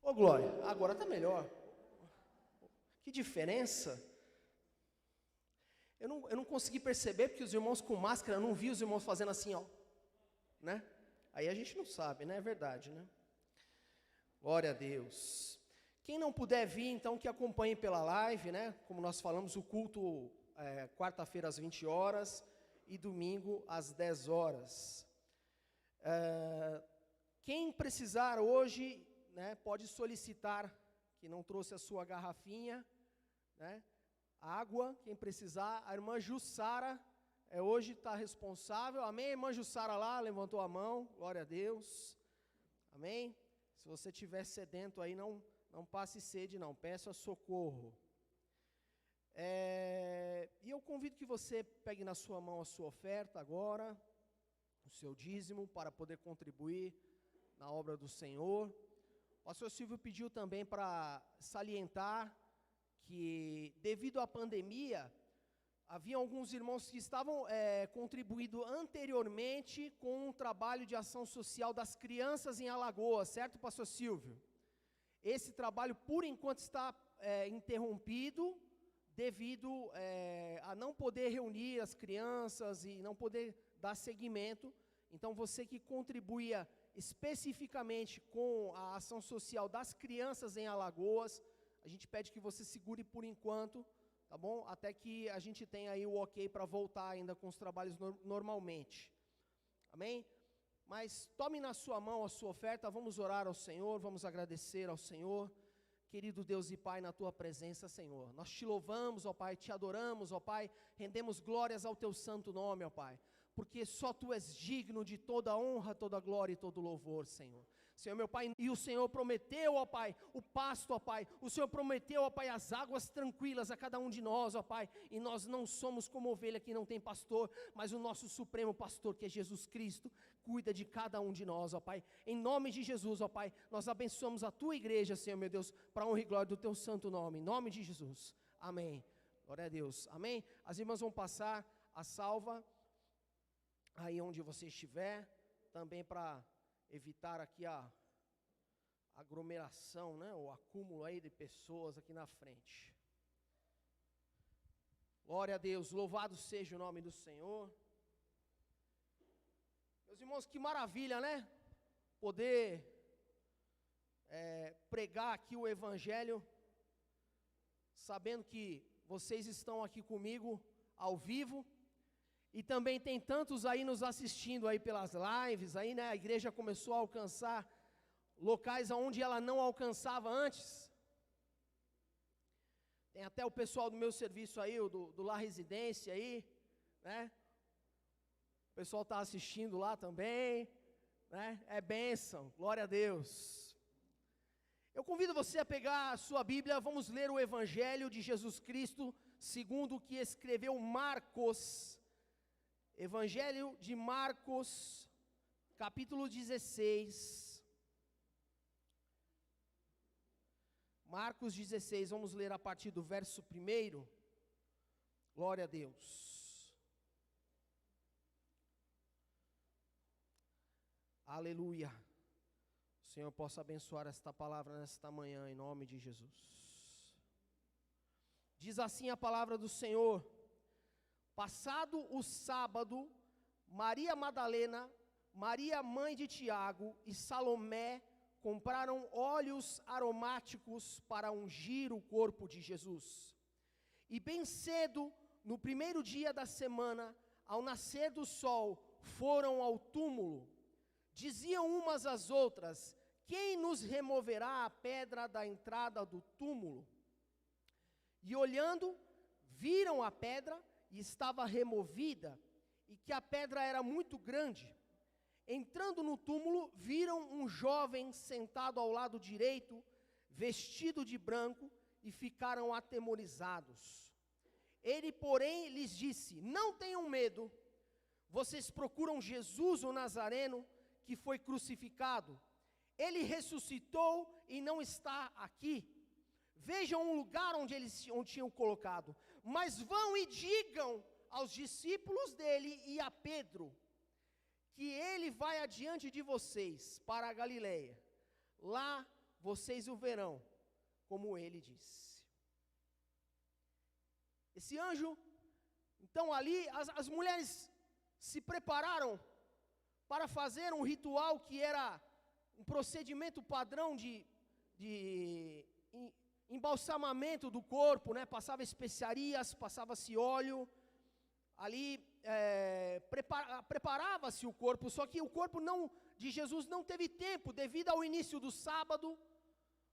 Ô Glória, agora tá melhor. Que diferença. Eu não consegui perceber, porque os irmãos com máscara, eu não vi os irmãos fazendo assim, ó. Né? Aí a gente não sabe, né? É verdade, né? Glória a Deus. Quem não puder vir, então, que acompanhe pela live, né? Como nós falamos, o culto quarta-feira às 20 horas e domingo às 10 horas. Quem precisar hoje, né, pode solicitar, que não trouxe a sua garrafinha, né? Água, quem precisar. A irmã Jussara hoje está responsável. Amém? A irmã Jussara lá levantou a mão. Glória a Deus. Amém? Se você estiver sedento aí, não passe sede não, peça socorro. E eu convido que você pegue na sua mão a sua oferta agora, o seu dízimo, para poder contribuir na obra do Senhor. O pastor Silvio pediu também para salientar que, devido à pandemia, havia alguns irmãos que estavam contribuindo anteriormente com um trabalho de ação social das crianças em Alagoas, certo, pastor Silvio? Esse trabalho, por enquanto, está interrompido, devido a não poder reunir as crianças e não poder dar seguimento. Então, você que contribuía especificamente com a ação social das crianças em Alagoas, a gente pede que você segure por enquanto, tá bom? Até que a gente tenha aí o ok para voltar ainda com os trabalhos normalmente. Amém? Mas tome na sua mão a sua oferta, vamos orar ao Senhor, vamos agradecer ao Senhor. Querido Deus e Pai, na Tua presença, Senhor, nós Te louvamos, ó Pai, Te adoramos, ó Pai, rendemos glórias ao Teu santo nome, ó Pai, porque só Tu és digno de toda honra, toda glória e todo louvor, Senhor. Senhor, meu Pai, e o Senhor prometeu, ó Pai, o pasto, ó Pai, o Senhor prometeu, ó Pai, as águas tranquilas a cada um de nós, ó Pai, e nós não somos como ovelha que não tem pastor, mas o nosso supremo pastor, que é Jesus Cristo, cuida de cada um de nós, ó Pai. Em nome de Jesus, ó Pai, nós abençoamos a Tua igreja, Senhor, meu Deus, para a honra e glória do Teu santo nome, em nome de Jesus, amém. Glória a Deus, amém. As irmãs vão passar a salva, aí onde você estiver, também para evitar aqui a aglomeração, né, o acúmulo aí de pessoas aqui na frente. Glória a Deus, louvado seja o nome do Senhor. Meus irmãos, que maravilha, né, poder pregar aqui o Evangelho, sabendo que vocês estão aqui comigo ao vivo, e também tem tantos aí nos assistindo aí pelas lives, aí, né, a igreja começou a alcançar locais onde ela não alcançava antes. Tem até o pessoal do meu serviço aí, do Lar Residência aí, né, o pessoal está assistindo lá também, né, é bênção, glória a Deus. Eu convido você a pegar a sua Bíblia, vamos ler o Evangelho de Jesus Cristo, segundo o que escreveu Marcos. Evangelho de Marcos, capítulo 16. Marcos 16, vamos ler a partir do verso 1. Glória a Deus. Aleluia. O Senhor possa abençoar esta palavra nesta manhã, em nome de Jesus. Diz assim a palavra do Senhor: passado o sábado, Maria Madalena, Maria mãe de Tiago e Salomé compraram óleos aromáticos para ungir o corpo de Jesus. E bem cedo, no primeiro dia da semana, ao nascer do sol, foram ao túmulo. Diziam umas às outras: quem nos removerá a pedra da entrada do túmulo? E olhando, viram a pedra e estava removida, e que a pedra era muito grande. Entrando no túmulo, viram um jovem sentado ao lado direito, vestido de branco, e ficaram atemorizados. Ele, porém, lhes disse: não tenham medo, vocês procuram Jesus, o Nazareno, que foi crucificado. Ele ressuscitou e não está aqui. Vejam o lugar onde tinham colocado. Mas vão e digam aos discípulos dele e a Pedro, que ele vai adiante de vocês para a Galileia. Lá vocês o verão, como ele disse. Esse anjo, então ali, as mulheres se prepararam para fazer um ritual que era um procedimento padrão de embalsamamento do corpo, né? Passava especiarias, passava-se óleo, ali preparava-se o corpo, só que o corpo de Jesus não teve tempo, devido ao início do sábado,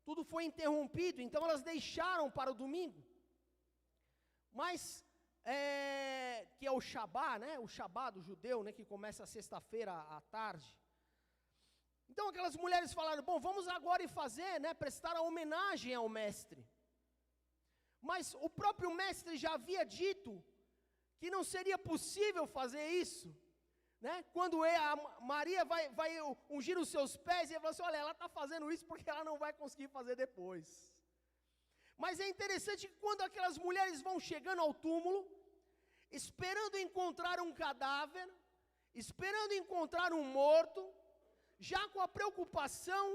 tudo foi interrompido, então elas deixaram para o domingo, mas, que é o Shabá, né? O Shabá do judeu, né? Que começa sexta-feira à tarde. Então aquelas mulheres falaram, bom, vamos agora fazer, né? Prestar a homenagem ao mestre. Mas o próprio mestre já havia dito que não seria possível fazer isso, né? Quando a Maria vai ungir os seus pés, e ele falou assim, olha, ela está fazendo isso porque ela não vai conseguir fazer depois. Mas é interessante que quando aquelas mulheres vão chegando ao túmulo, esperando encontrar um cadáver, esperando encontrar um morto, já com a preocupação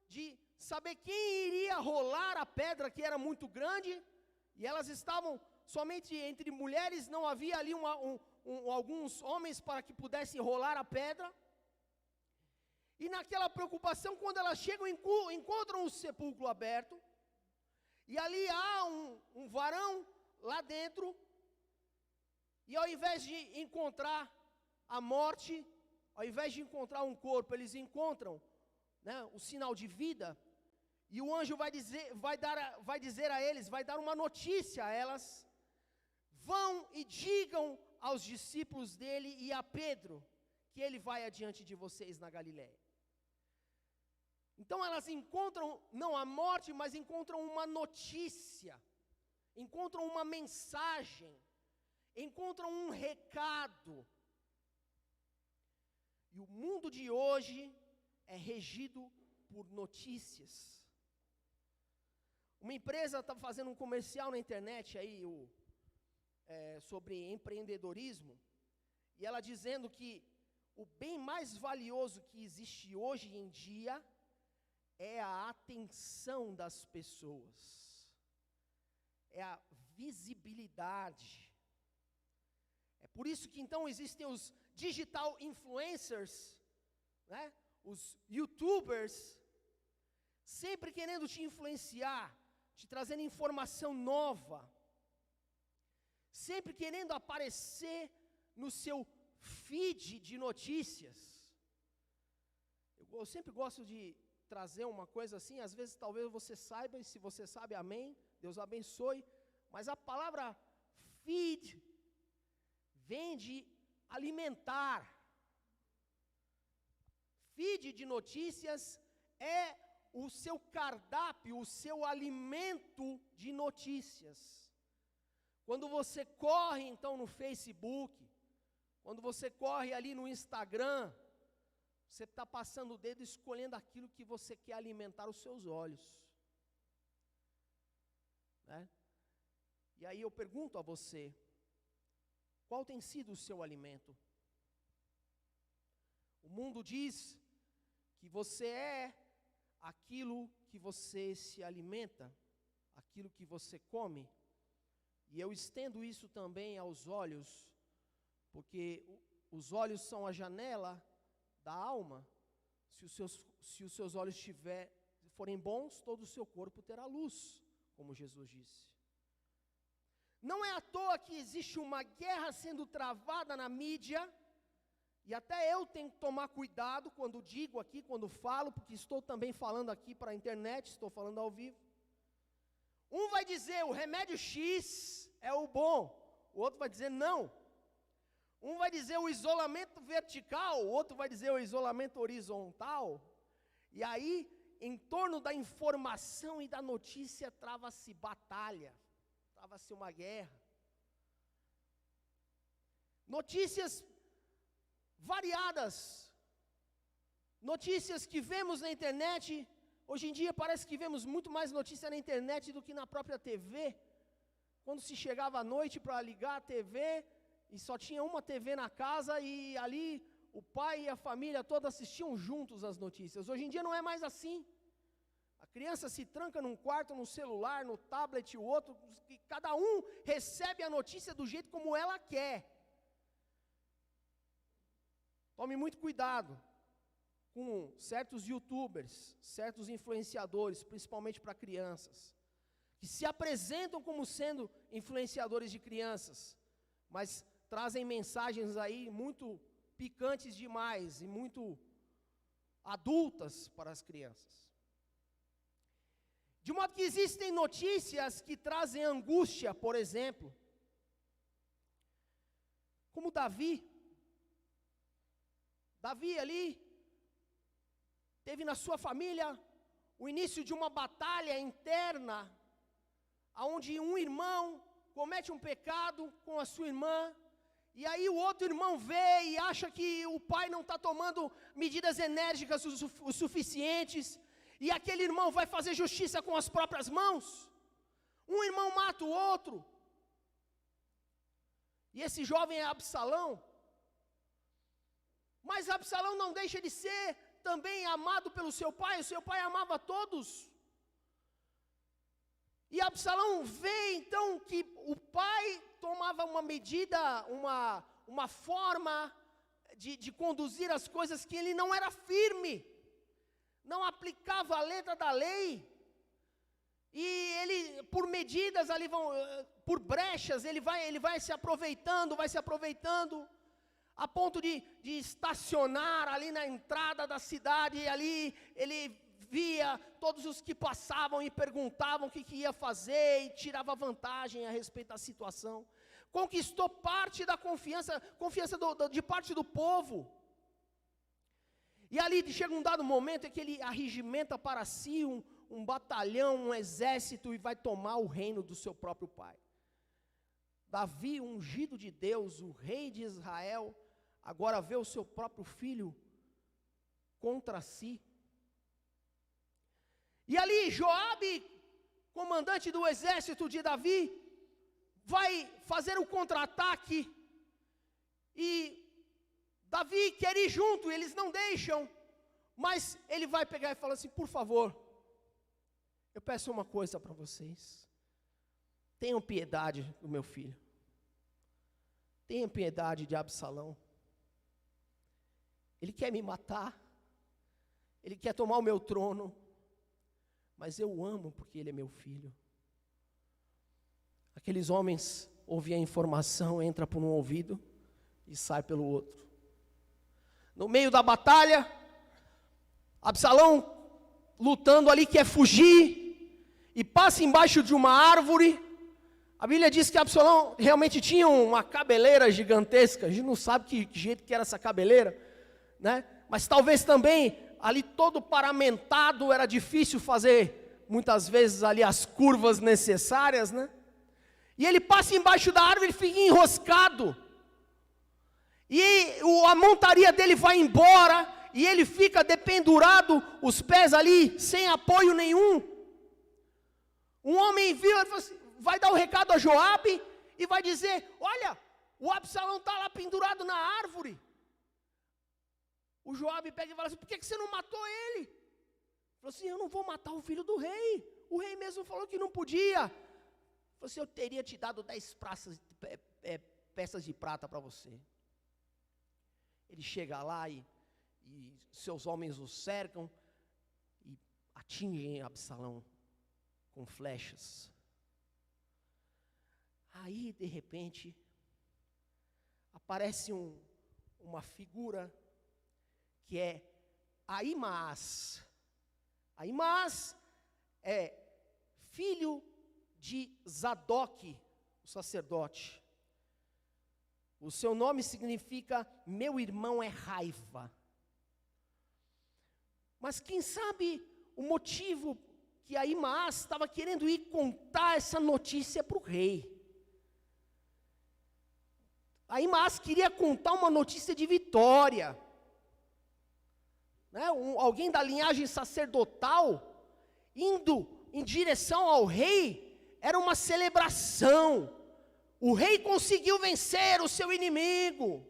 de saber quem iria rolar a pedra que era muito grande, e elas estavam somente entre mulheres, não havia ali alguns homens para que pudessem rolar a pedra. E naquela preocupação, quando elas chegam, encontram o sepulcro aberto, e ali há um varão lá dentro, e ao invés de encontrar a morte, ao invés de encontrar um corpo, eles encontram, né, o sinal de vida, e o anjo vai dizer a eles, vai dar uma notícia a elas, vão e digam aos discípulos dele e a Pedro, que ele vai adiante de vocês na Galileia. Então elas encontram, não a morte, mas encontram uma notícia, encontram uma mensagem, encontram um recado. E o mundo de hoje é regido por notícias. Uma empresa está fazendo um comercial na internet aí, sobre empreendedorismo, e ela dizendo que o bem mais valioso que existe hoje em dia é a atenção das pessoas, é a visibilidade. É por isso que então existem os digital influencers, né? Os youtubers, sempre querendo te influenciar, te trazendo informação nova, sempre querendo aparecer no seu feed de notícias. Eu sempre gosto de trazer uma coisa assim, às vezes talvez você saiba, e se você sabe, amém, Deus abençoe, mas a palavra feed vem de alimentar. Feed de notícias é o seu cardápio, o seu alimento de notícias. Quando você corre então no Facebook, quando você corre ali no Instagram, você está passando o dedo escolhendo aquilo que você quer alimentar os seus olhos, né? E aí eu pergunto a você, qual tem sido o seu alimento? O mundo diz que você é aquilo que você se alimenta, aquilo que você come, e eu estendo isso também aos olhos, porque os olhos são a janela da alma. Se os seus olhos forem bons, todo o seu corpo terá luz, como Jesus disse. Não é à toa que existe uma guerra sendo travada na mídia, e até eu tenho que tomar cuidado quando digo aqui, quando falo, porque estou também falando aqui para a internet, estou falando ao vivo. Um vai dizer, o remédio X é o bom, o outro vai dizer não. Um vai dizer o isolamento vertical, o outro vai dizer o isolamento horizontal. E aí, em torno da informação e da notícia, trava-se batalha, trava-se uma guerra. Notícias variadas, notícias que vemos na internet. Hoje em dia parece que vemos muito mais notícia na internet do que na própria TV. Quando se chegava à noite para ligar a TV, e só tinha uma TV na casa, e ali o pai e a família toda assistiam juntos as notícias. Hoje em dia não é mais assim. criança se tranca num quarto, no celular, no tablet, o outro, e cada um recebe a notícia do jeito como ela quer. Tome muito cuidado com certos youtubers, certos influenciadores, principalmente para crianças, que se apresentam como sendo influenciadores de crianças, mas trazem mensagens aí muito picantes demais e muito adultas para as crianças. De modo que existem notícias que trazem angústia, por exemplo, como Davi. Davi ali teve na sua família o início de uma batalha interna, onde um irmão comete um pecado com a sua irmã, e aí o outro irmão vê e acha que o pai não está tomando medidas enérgicas o suficientes, e aquele irmão vai fazer justiça com as próprias mãos. Um irmão mata o outro. E esse jovem é Absalão. Mas Absalão não deixa de ser também amado pelo seu pai. O seu pai amava todos. E Absalão vê então que o pai tomava uma medida, uma forma de conduzir as coisas que ele não era firme, não aplicava a letra da lei, e ele, por medidas ali, por brechas, ele vai se aproveitando, a ponto de estacionar ali na entrada da cidade, e ali ele via todos os que passavam e perguntavam o que ia fazer, e tirava vantagem a respeito da situação. Conquistou parte da confiança de parte do povo. E ali chega um dado momento em que ele arregimenta para si um batalhão, um exército, e vai tomar o reino do seu próprio pai. Davi, ungido de Deus, o rei de Israel, agora vê o seu próprio filho contra si. E ali Joabe, comandante do exército de Davi, vai fazer o contra-ataque, e Davi quer ir junto, eles não deixam, mas ele vai pegar e fala assim: por favor, eu peço uma coisa para vocês, tenham piedade do meu filho, tenham piedade de Absalão, ele quer me matar, ele quer tomar o meu trono, mas eu o amo porque ele é meu filho. Aqueles homens ouvem a informação, entra por um ouvido e sai pelo outro. No meio da batalha, Absalão lutando ali, quer fugir, e passa embaixo de uma árvore. A Bíblia diz que Absalão realmente tinha uma cabeleira gigantesca, a gente não sabe que jeito que era essa cabeleira, né? Mas talvez também, ali todo paramentado, era difícil fazer, muitas vezes, ali as curvas necessárias, né? E ele passa embaixo da árvore e fica enroscado. E a montaria dele vai embora, e ele fica dependurado, os pés ali, sem apoio nenhum. Um homem viu, ele falou assim, vai dar o recado a Joabe, e vai dizer: olha, o Absalão está lá pendurado na árvore. O Joabe pega e fala assim: por que você não matou ele? Ele falou assim: eu não vou matar o filho do rei. O rei mesmo falou que não podia. Ele falou assim: eu teria te dado 10 peças de prata para você. Ele chega lá e seus homens o cercam e atingem Absalão com flechas. Aí, de repente, aparece uma figura que é Ahimaás. Ahimaás é filho de Zadok, o sacerdote. O seu nome significa meu irmão é raiva. Mas quem sabe o motivo que Ahimaás estava querendo ir contar essa notícia para o rei. Ahimaás queria contar uma notícia de vitória. Né? Alguém da linhagem sacerdotal indo em direção ao rei, era uma celebração. O rei conseguiu vencer o seu inimigo.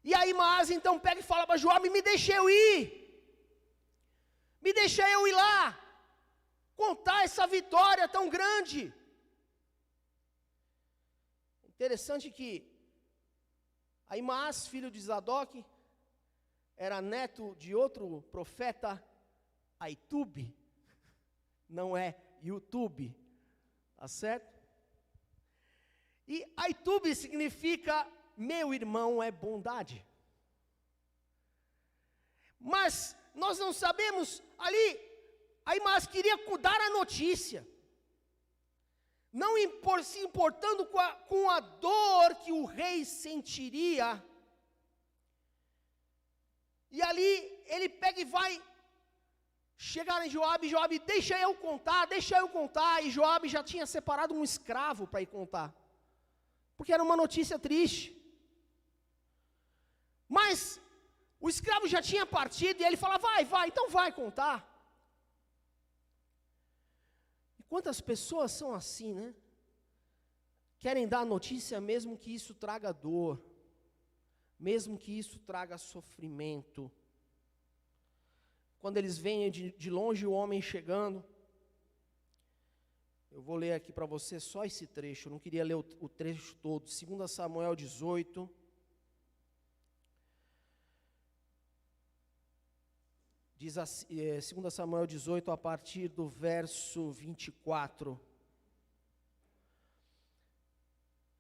E Ahimaás então pega e fala para Joabe: me deixa eu ir. Me deixa eu ir lá. contar essa vitória tão grande. Interessante que Ahimaás, filho de Zadok, era neto de outro profeta, Ahitube, não é YouTube, tá certo? E Ahitube significa meu irmão é bondade. Mas nós não sabemos, ali, Ahimaás queria dar a notícia, não se importando com a dor que o rei sentiria. E ali ele pega e vai chegar em Joabe, deixa eu contar, e Joabe já tinha separado um escravo para ir contar, porque era uma notícia triste. Mas o escravo já tinha partido, e ele fala, vai, então vai contar. E quantas pessoas são assim, né? Querem dar a notícia mesmo que isso traga dor, mesmo que isso traga sofrimento. Quando eles veem de longe o homem chegando, eu vou ler aqui para você só esse trecho, eu não queria ler o trecho todo, 2 Samuel 18, diz assim, 2 Samuel 18, a partir do verso 24.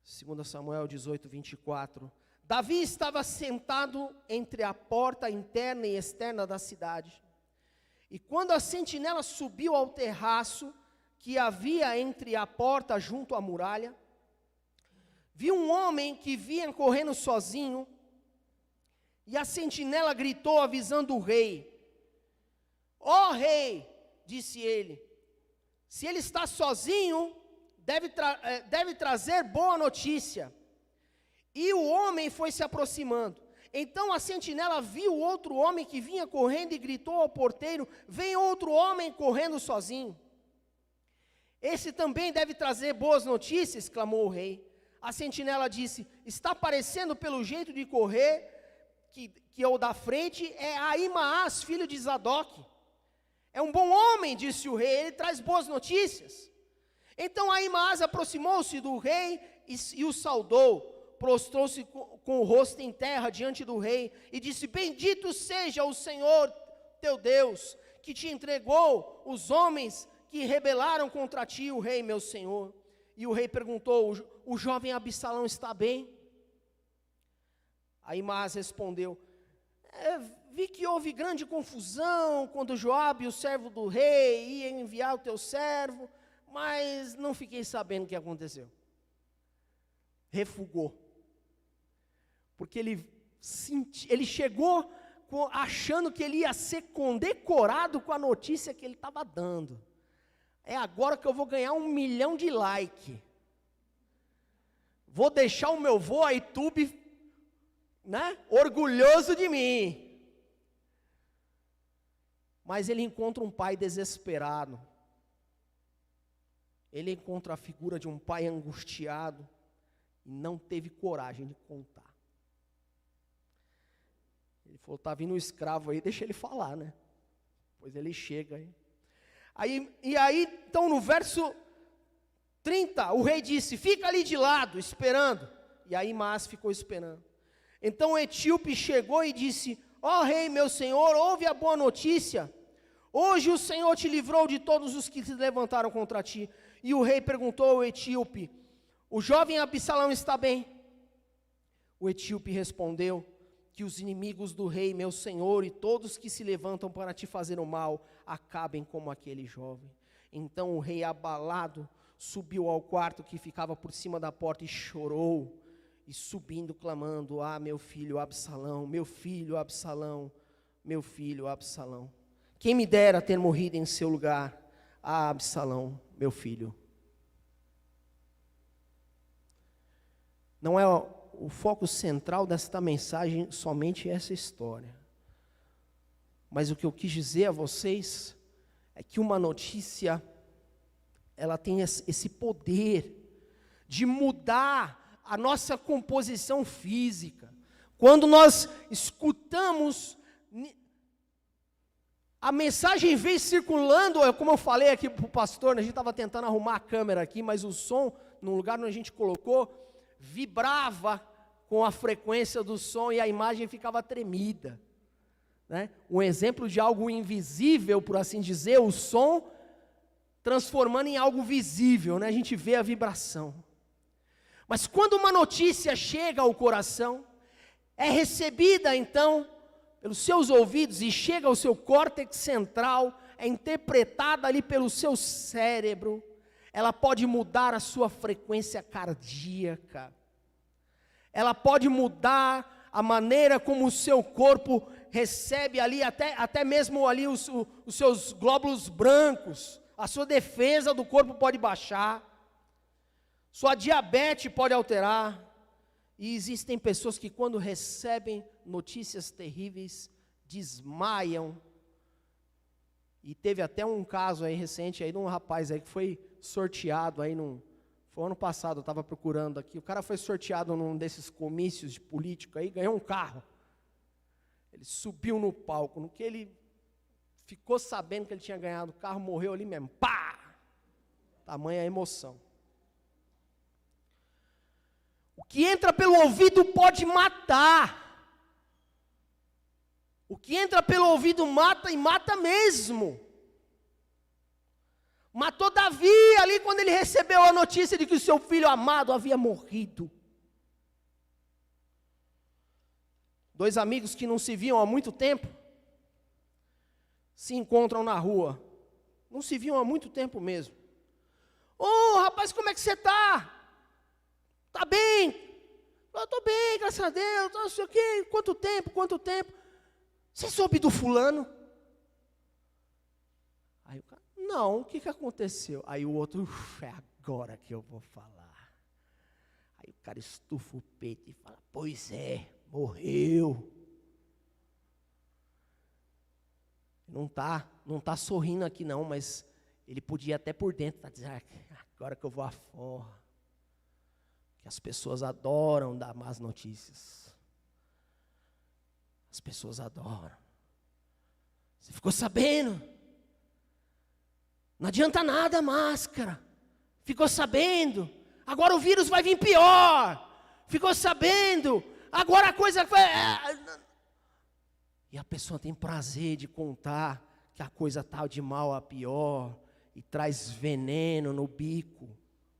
2 Samuel 18, 24. Davi estava sentado entre a porta interna e externa da cidade. E quando a sentinela subiu ao terraço que havia entre a porta junto à muralha, viu um homem que vinha correndo sozinho, e a sentinela gritou avisando o rei. Ó rei, disse ele, se ele está sozinho, deve trazer boa notícia. E o homem foi se aproximando. Então a sentinela viu outro homem que vinha correndo e gritou ao porteiro, vem outro homem correndo sozinho. Esse também deve trazer boas notícias, clamou o rei. A sentinela disse, está parecendo pelo jeito de correr, que é o da frente, é Ahimaás, filho de Zadok. É um bom homem, disse o rei, ele traz boas notícias. Então Ahimaás aproximou-se do rei e o saudou. Prostrou-se com o rosto em terra diante do rei e disse, bendito seja o Senhor teu Deus, que te entregou os homens que rebelaram contra ti, o rei meu senhor. E o rei perguntou, o jovem Absalão está bem? Ahimaás respondeu, vi que houve grande confusão quando Joabe, o servo do rei, ia enviar o teu servo, mas não fiquei sabendo o que aconteceu. Refugou. Porque ele chegou achando que ele ia ser condecorado com a notícia que ele estava dando. É agora que eu vou ganhar 1 milhão de like. Vou deixar o meu vô Ahitube, né, orgulhoso de mim. Mas ele encontra um pai desesperado. Ele encontra a figura de um pai angustiado e não teve coragem de contar. Ele falou, está vindo um escravo aí, deixa ele falar, né? Pois ele chega aí. Então no verso 30, o rei disse, fica ali de lado, esperando. E aí Ahimaás ficou esperando. Então o etíope chegou e disse, ó rei, meu senhor, ouve a boa notícia. Hoje o Senhor te livrou de todos os que se levantaram contra ti. E o rei perguntou ao etíope, o jovem Absalão está bem? O etíope respondeu, que os inimigos do rei, meu senhor, e todos que se levantam para te fazer o mal, acabem como aquele jovem. Então o rei, abalado, subiu ao quarto que ficava por cima da porta e chorou, e subindo, clamando, meu filho Absalão, meu filho Absalão, meu filho Absalão. Quem me dera ter morrido em seu lugar, Absalão, meu filho. Não é o foco central desta mensagem somente essa história. Mas o que eu quis dizer a vocês é que uma notícia, ela tem esse poder de mudar a nossa composição física. Quando nós escutamos a mensagem veio circulando, como eu falei aqui para o pastor, né, a gente estava tentando arrumar a câmera aqui, mas o som, no lugar onde a gente colocou, vibrava com a frequência do som e a imagem ficava tremida. Né? Um exemplo de algo invisível, por assim dizer, o som transformando em algo visível, né? A gente vê a vibração. Mas quando uma notícia chega ao coração, é recebida então pelos seus ouvidos e chega ao seu córtex central, é interpretada ali pelo seu cérebro, ela pode mudar a sua frequência cardíaca, ela pode mudar a maneira como o seu corpo recebe ali, até mesmo ali os seus glóbulos brancos, a sua defesa do corpo pode baixar, sua diabetes pode alterar, e existem pessoas que quando recebem notícias terríveis, desmaiam, e teve até um caso aí recente aí de um rapaz aí que foi sorteado aí foi ano passado, eu estava procurando aqui, o cara foi sorteado num desses comícios de político aí, ganhou um carro, ele subiu no palco, no que ele ficou sabendo que ele tinha ganhado o carro, morreu ali mesmo, pá! Tamanha emoção. O que entra pelo ouvido pode matar. O que entra pelo ouvido mata e mata mesmo. Matou Davi ali quando ele recebeu a notícia de que o seu filho amado havia morrido. 2 amigos que não se viam há muito tempo, se encontram na rua, não se viam há muito tempo mesmo. Ô, rapaz, como é que você está? Está bem? Eu estou bem, graças a Deus, não sei o quê, quanto tempo? Você soube do fulano? Aí o cara, não, o que aconteceu? Aí o outro, é agora que eu vou falar. Aí o cara estufa o peito e fala, pois é, morreu. Não tá sorrindo aqui não, mas ele podia até por dentro estar dizendo, agora que eu vou à forra. Que as pessoas adoram dar más notícias. As pessoas adoram. Você ficou sabendo? Não adianta nada a máscara. Ficou sabendo? Agora o vírus vai vir pior. Ficou sabendo? Agora a coisa foi... E a pessoa tem prazer de contar que a coisa está de mal a pior e traz veneno no bico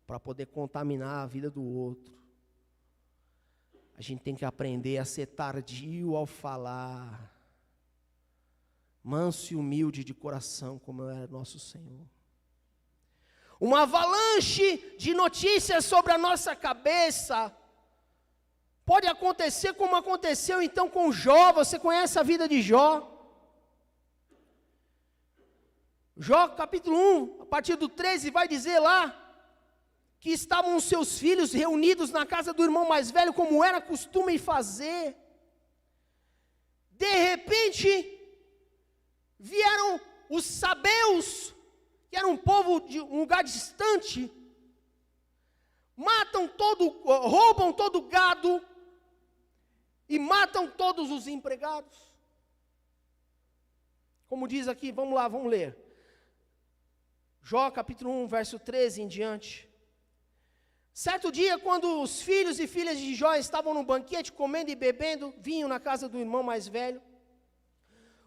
para poder contaminar a vida do outro. A gente tem que aprender a ser tardio ao falar, manso e humilde de coração, como é nosso Senhor. Uma avalanche de notícias sobre a nossa cabeça pode acontecer como aconteceu então com Jó. Você conhece a vida de Jó? Jó capítulo 1, a partir do 13, vai dizer lá que estavam os seus filhos reunidos na casa do irmão mais velho, como era costume fazer. De repente, vieram os sabeus, que era um povo de um lugar distante, roubam todo o gado e matam todos os empregados. Como diz aqui, vamos lá, vamos ler. Jó capítulo 1, verso 13 em diante. Certo dia, quando os filhos e filhas de Jó estavam no banquete, comendo e bebendo vinho na casa do irmão mais velho,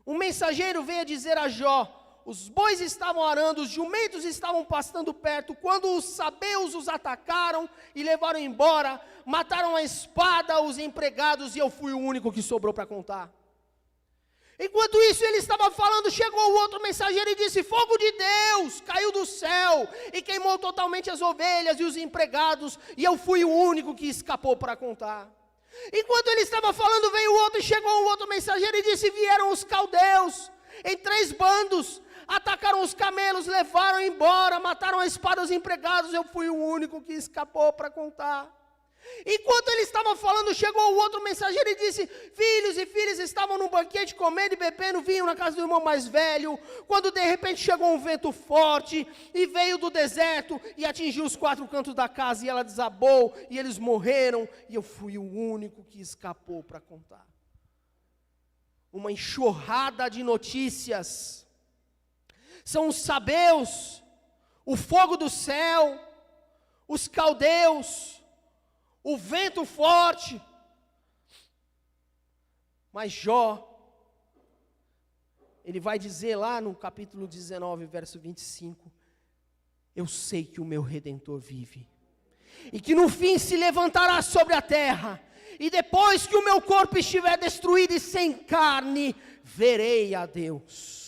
um mensageiro veio dizer a Jó, os bois estavam arando, os jumentos estavam pastando perto, quando os sabeus os atacaram e levaram embora, mataram a espada os empregados e eu fui o único que sobrou para contar. Enquanto isso ele estava falando, chegou o outro mensageiro e disse, fogo de Deus caiu do céu e queimou totalmente as ovelhas e os empregados, e eu fui o único que escapou para contar. Enquanto ele estava falando, veio o outro e chegou o outro mensageiro e disse, vieram os caldeus em 3 bandos, atacaram os camelos, levaram embora, mataram a espada os empregados, eu fui o único que escapou para contar. Enquanto ele estava falando, chegou o outro mensageiro e disse, filhos e filhas estavam no banquete comendo e bebendo vinho na casa do irmão mais velho, quando de repente chegou um vento forte e veio do deserto e atingiu os 4 cantos da casa e ela desabou e eles morreram e eu fui o único que escapou para contar. Uma enxurrada de notícias são os sabeus, o fogo do céu, os caldeus, o vento forte. Mas Jó, ele vai dizer lá no capítulo 19, verso 25, eu sei que o meu Redentor vive, e que no fim se levantará sobre a terra, e depois que o meu corpo estiver destruído e sem carne, verei a Deus.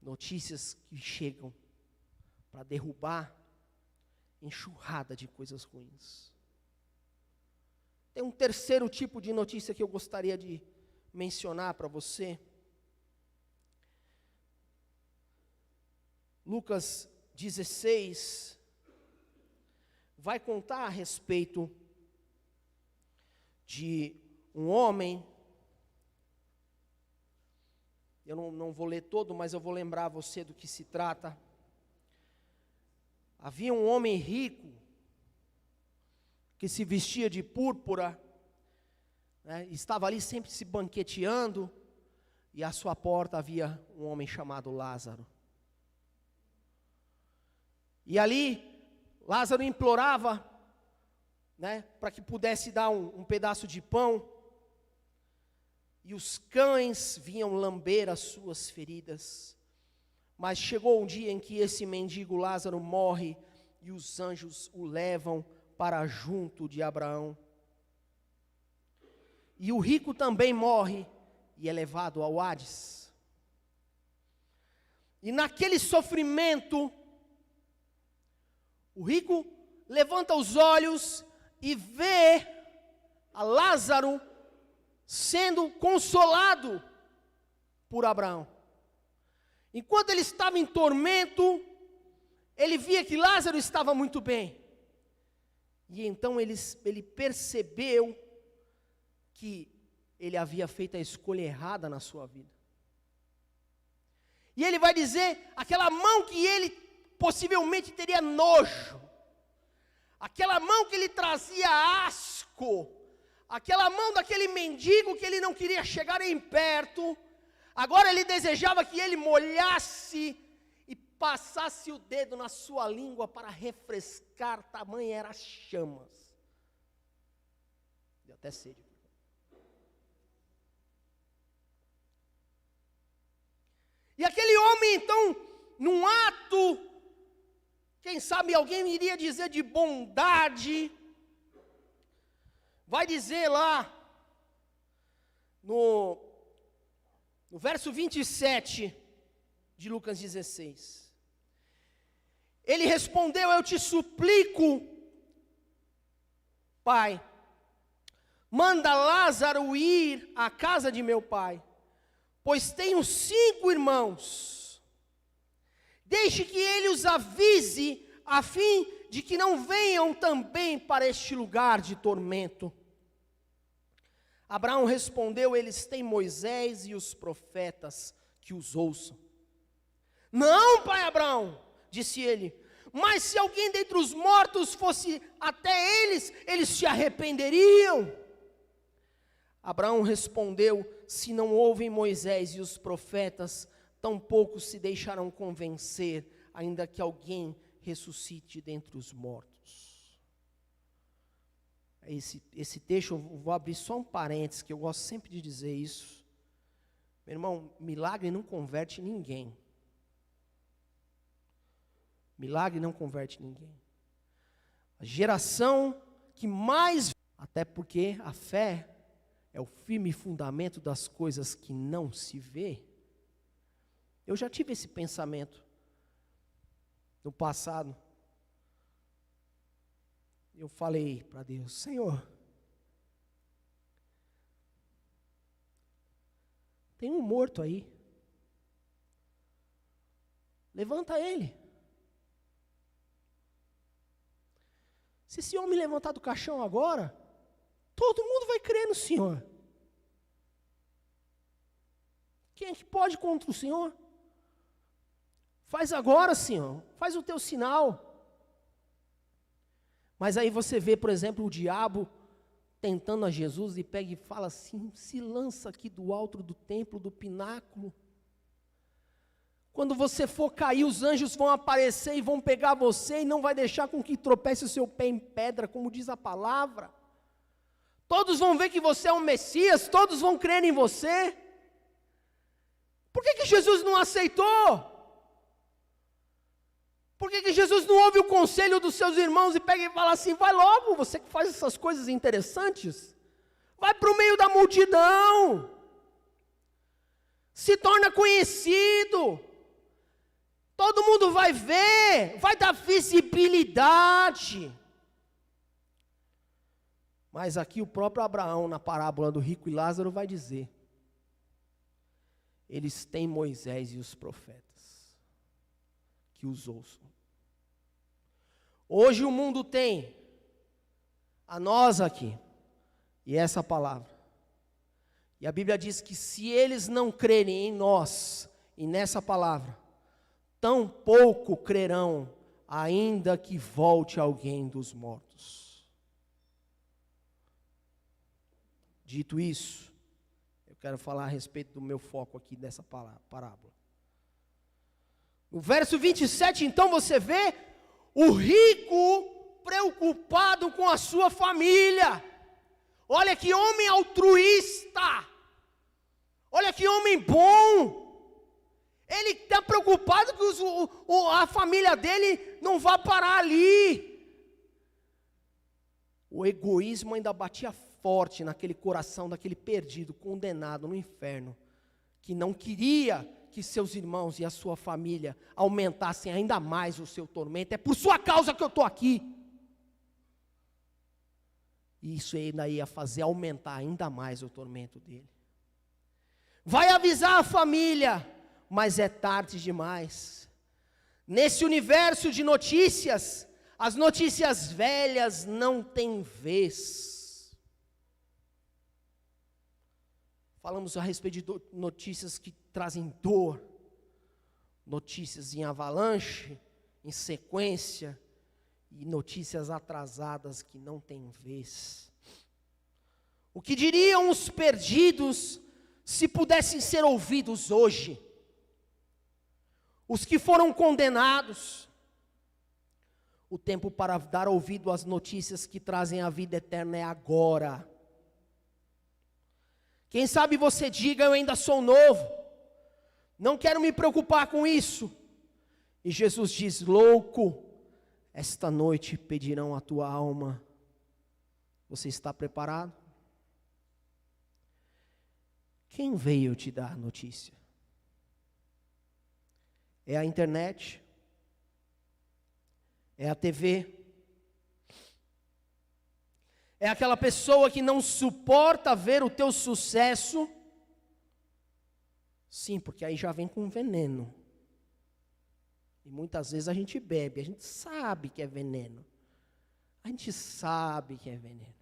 Notícias que chegam para derrubar enxurrada de coisas ruins. Tem um terceiro tipo de notícia que eu gostaria de mencionar para você. Lucas 16 vai contar a respeito de um homem. Eu não vou ler todo, mas eu vou lembrar você do que se trata. Havia um homem rico que se vestia de púrpura, né, estava ali sempre se banqueteando, e à sua porta havia um homem chamado Lázaro. E ali, Lázaro implorava, né, para que pudesse dar um pedaço de pão, e os cães vinham lamber as suas feridas. Mas chegou um dia em que esse mendigo Lázaro morre, e os anjos o levam para junto de Abraão. E o rico também morre, e é levado ao Hades. E naquele sofrimento, o rico levanta os olhos e vê a Lázaro sendo consolado por Abraão. Enquanto ele estava em tormento, ele via que Lázaro estava muito bem. E então ele percebeu que ele havia feito a escolha errada na sua vida. E ele vai dizer, aquela mão que ele possivelmente teria nojo, aquela mão que ele trazia asco, aquela mão daquele mendigo que ele não queria chegar nem perto, agora ele desejava que ele molhasse e passasse o dedo na sua língua para refrescar, tamanha eram as chamas. Deu até sede. E aquele homem então, num ato, quem sabe alguém iria dizer de bondade, vai dizer lá, no verso 27 de Lucas 16. Ele respondeu, eu te suplico, Pai, manda Lázaro ir à casa de meu pai, pois tenho 5 irmãos. Deixe que ele os avise, a fim de que não venham também para este lugar de tormento. Abraão respondeu, eles têm Moisés e os profetas, que os ouçam. Não, pai Abraão, disse ele, mas se alguém dentre os mortos fosse até eles, eles se arrependeriam. Abraão respondeu, se não ouvem Moisés e os profetas, tampouco se deixarão convencer, ainda que alguém ressuscite dentre os mortos. Esse texto, eu vou abrir só um parênteses, que eu gosto sempre de dizer isso. Meu irmão, milagre não converte ninguém. Milagre não converte ninguém. A geração que mais, até porque a fé é o firme fundamento das coisas que não se vê. Eu já tive esse pensamento no passado. Eu falei para Deus, Senhor, tem um morto aí. Levanta ele. Se esse homem levantar do caixão agora, todo mundo vai crer no Senhor. Quem é que pode contra o Senhor? Faz agora, Senhor. Faz o teu sinal. Mas aí você vê, por exemplo, o diabo tentando a Jesus e pega e fala assim, se lança aqui do alto do templo, do pináculo. Quando você for cair, os anjos vão aparecer e vão pegar você e não vai deixar com que tropece o seu pé em pedra, como diz a palavra. Todos vão ver que você é um Messias, todos vão crer em você. Por que Jesus não aceitou? Por que Jesus não ouve o conselho dos seus irmãos e pega e fala assim, vai logo, você que faz essas coisas interessantes, vai para o meio da multidão, se torna conhecido, todo mundo vai ver, vai dar visibilidade. Mas aqui o próprio Abraão, na parábola do rico e Lázaro, vai dizer, eles têm Moisés e os profetas, que os ouçam. Hoje o mundo tem a nós aqui, e essa palavra. E a Bíblia diz que se eles não crerem em nós, e nessa palavra, tampouco crerão, ainda que volte alguém dos mortos. Dito isso, eu quero falar a respeito do meu foco aqui dessa parábola. No verso 27, então, você vê o rico preocupado com a sua família. Olha que homem altruísta. Olha que homem bom. Ele está preocupado que a família dele não vá parar ali. O egoísmo ainda batia forte naquele coração daquele perdido, condenado no inferno, que não queria que seus irmãos e a sua família aumentassem ainda mais o seu tormento. É por sua causa que eu estou aqui. E isso ainda ia fazer aumentar ainda mais o tormento dele. Vai avisar a família, mas é tarde demais. Nesse universo de notícias, as notícias velhas não têm vez. Falamos a respeito de notícias que trazem dor, notícias em avalanche, em sequência, e notícias atrasadas que não têm vez. O que diriam os perdidos se pudessem ser ouvidos hoje? Os que foram condenados. O tempo para dar ouvido às notícias que trazem a vida eterna é agora. Quem sabe você diga, eu ainda sou novo, não quero me preocupar com isso. E Jesus diz, louco, esta noite pedirão a tua alma. Você está preparado? Quem veio te dar notícia? É a internet? É a TV? É aquela pessoa que não suporta ver o teu sucesso? Sim, porque aí já vem com veneno. E muitas vezes a gente bebe, a gente sabe que é veneno. A gente sabe que é veneno.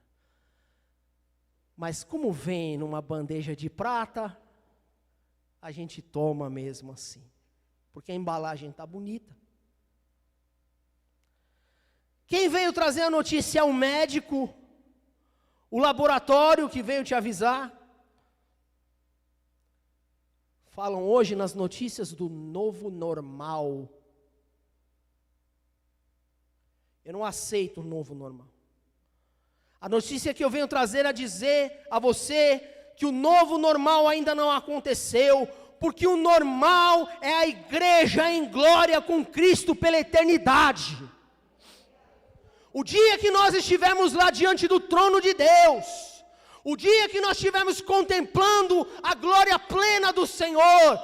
Mas como vem numa bandeja de prata, a gente toma mesmo assim. Porque a embalagem está bonita. Quem veio trazer a notícia é o médico, o laboratório que veio te avisar. Falam hoje nas notícias do novo normal. Eu não aceito o novo normal. A notícia que eu venho trazer é dizer a você que o novo normal ainda não aconteceu, porque o normal é a igreja em glória com Cristo pela eternidade. O dia que nós estivermos lá diante do trono de Deus, o dia que nós estivermos contemplando a glória plena do Senhor,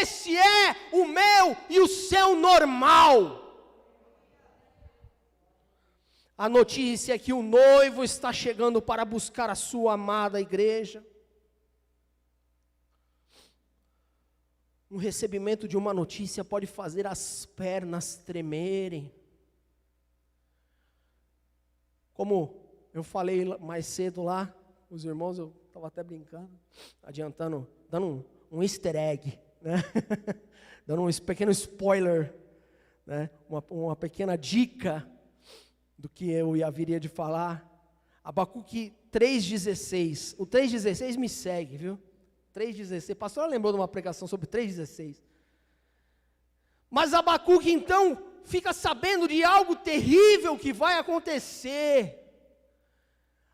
esse é o meu e o seu normal. A notícia é que o noivo está chegando para buscar a sua amada igreja. Um recebimento de uma notícia pode fazer as pernas tremerem. Como eu falei mais cedo lá, os irmãos, eu estava até brincando, adiantando, dando um easter egg, né? Dando um pequeno spoiler, né? Uma pequena dica do que eu haveria de falar. Abacuque 3,16, o 3,16 me segue, viu? 3,16, pastor lembrou de uma pregação sobre 3,16. Mas Abacuque então fica sabendo de algo terrível que vai acontecer.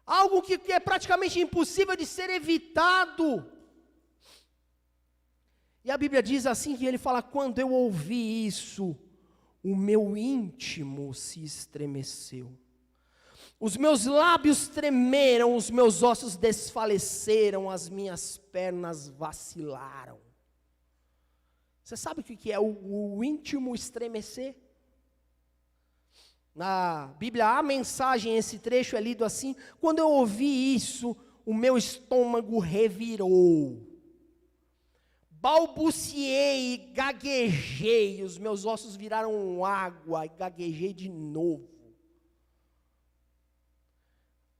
Algo que é praticamente impossível de ser evitado. E a Bíblia diz assim, que ele fala: quando eu ouvi isso, o meu íntimo se estremeceu. Os meus lábios tremeram, os meus ossos desfaleceram, as minhas pernas vacilaram. Você sabe o que é o íntimo estremecer? Na Bíblia, a mensagem, esse trecho é lido assim: quando eu ouvi isso, o meu estômago revirou. Balbuciei e gaguejei, os meus ossos viraram água e gaguejei de novo.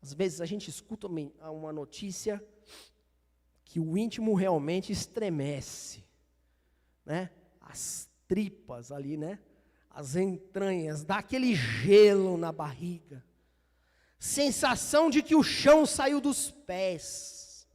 Às vezes a gente escuta uma notícia que o íntimo realmente estremece, né? As tripas ali, né? As entranhas, dá aquele gelo na barriga. Sensação de que o chão saiu dos pés.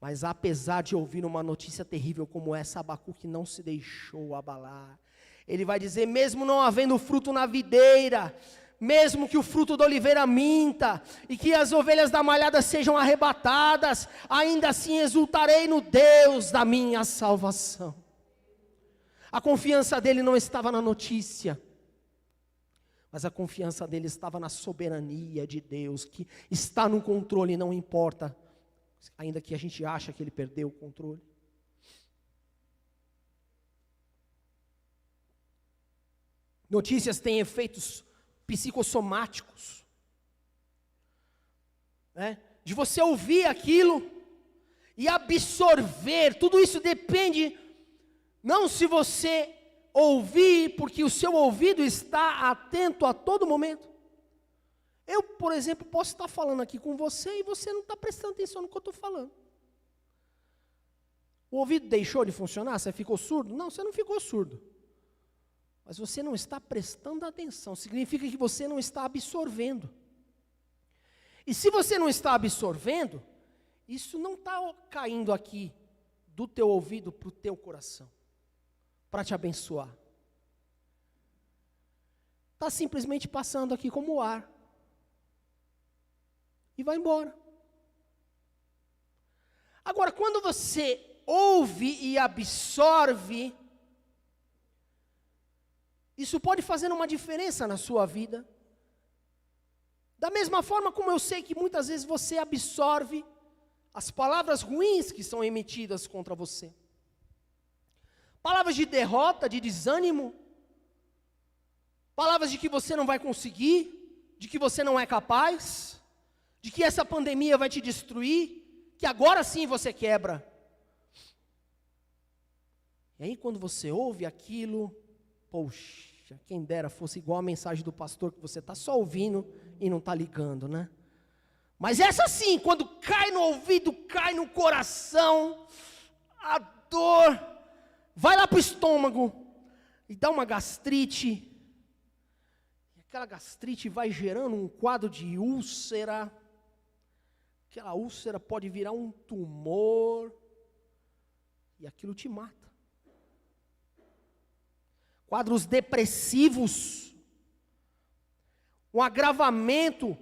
Mas apesar de ouvir uma notícia terrível como essa, Abacuque não se deixou abalar. Ele vai dizer: mesmo não havendo fruto na videira, mesmo que o fruto da oliveira minta, e que as ovelhas da malhada sejam arrebatadas, ainda assim exultarei no Deus da minha salvação. A confiança dele não estava na notícia, mas a confiança dele estava na soberania de Deus, que está no controle, não importa, ainda que a gente ache que ele perdeu o controle. Notícias têm efeitos psicossomáticos, né? De você ouvir aquilo e absorver. Tudo isso depende, não se você ouvir, porque o seu ouvido está atento a todo momento. Eu, por exemplo, posso estar falando aqui com você e você não está prestando atenção no que eu estou falando. O ouvido deixou de funcionar? Você ficou surdo? Não, você não ficou surdo. Mas você não está prestando atenção, significa que você não está absorvendo. E se você não está absorvendo, isso não está caindo aqui do teu ouvido para o teu coração, para te abençoar. Está simplesmente passando aqui como ar. E vai embora. Agora, quando você ouve e absorve, isso pode fazer uma diferença na sua vida. Da mesma forma como eu sei que muitas vezes você absorve as palavras ruins que são emitidas contra você. Palavras de derrota, de desânimo. Palavras de que você não vai conseguir, de que você não é capaz, de que essa pandemia vai te destruir, que agora sim você quebra. E aí quando você ouve aquilo, poxa, quem dera fosse igual a mensagem do pastor, que você está só ouvindo e não está ligando, né? Mas essa sim, quando cai no ouvido, cai no coração, a dor vai lá para o estômago e dá uma gastrite. E aquela gastrite vai gerando um quadro de úlcera. Aquela úlcera pode virar um tumor e aquilo te mata. Quadros depressivos, um agravamento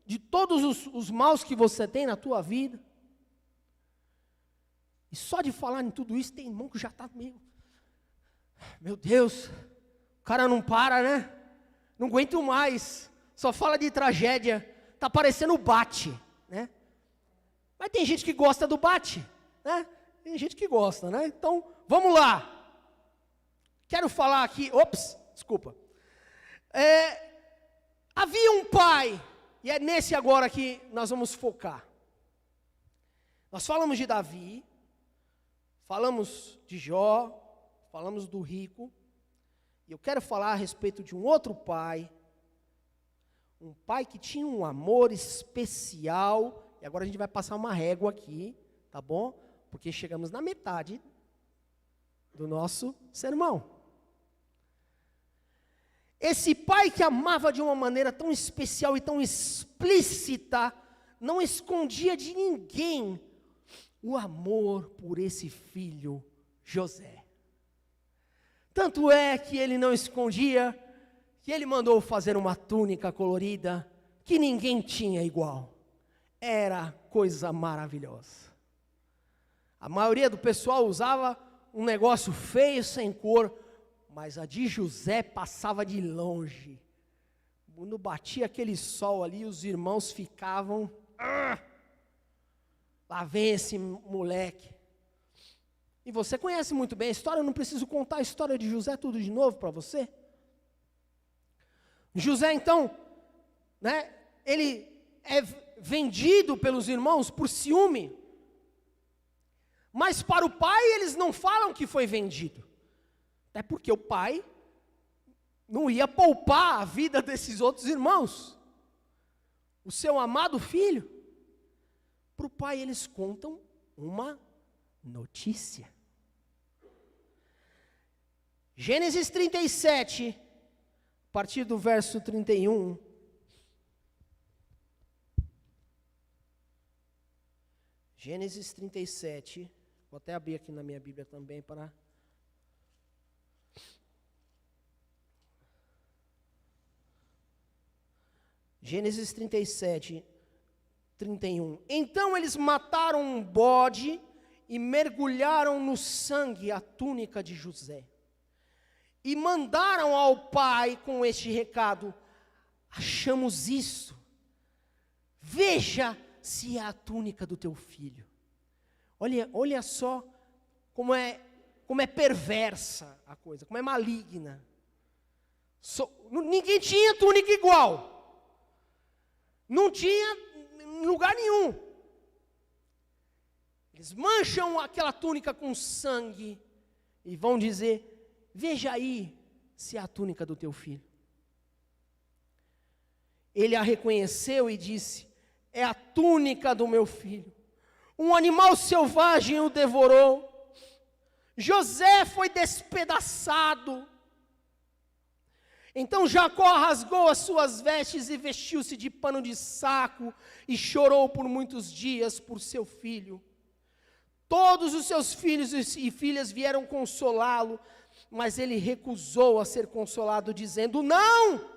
de todos os maus que você tem na tua vida. E só de falar em tudo isso, tem irmão que já está meio, meu Deus, o cara não para, né? Não aguento mais, só fala de tragédia, está parecendo o Bate, né? Mas tem gente que gosta do Bate, né? Tem gente que gosta, né? Então, vamos lá. Quero falar aqui, desculpa. Havia um pai, e é nesse agora que nós vamos focar. Nós falamos de Davi, falamos de Jó, falamos do rico, e eu quero falar a respeito de um outro pai, um pai que tinha um amor especial, e agora a gente vai passar uma régua aqui, tá bom? Porque chegamos na metade do nosso sermão. Esse pai que amava de uma maneira tão especial e tão explícita, não escondia de ninguém o amor por esse filho, José. Tanto é que ele não escondia, que ele mandou fazer uma túnica colorida, que ninguém tinha igual. Era coisa maravilhosa. A maioria do pessoal usava um negócio feio, sem cor, mas a de José passava de longe. Quando batia aquele sol ali, os irmãos ficavam... Lá vem esse moleque. E você conhece muito bem a história, eu não preciso contar a história de José tudo de novo para você. José, então, né, ele é vendido pelos irmãos por ciúme. Mas para o pai, eles não falam que foi vendido. Até porque o pai não ia poupar a vida desses outros irmãos. O seu amado filho. Para o pai, eles contam uma notícia. Gênesis 37, a partir do verso 31. Gênesis 37, vou até abrir aqui na minha Bíblia também para... Gênesis 37, 31. Então eles mataram um bode e mergulharam no sangue a túnica de José. E mandaram ao pai com este recado: achamos isso, veja se é a túnica do teu filho. Olha só como é perversa a coisa, como é maligna. Ninguém tinha túnica igual. Não tinha em lugar nenhum. Eles mancham aquela túnica com sangue e vão dizer: veja aí se é a túnica do teu filho. Ele a reconheceu e disse: é a túnica do meu filho. Um animal selvagem o devorou. José foi despedaçado. Então Jacó rasgou as suas vestes e vestiu-se de pano de saco e chorou por muitos dias por seu filho. Todos os seus filhos e filhas vieram consolá-lo, mas ele recusou a ser consolado, dizendo: não!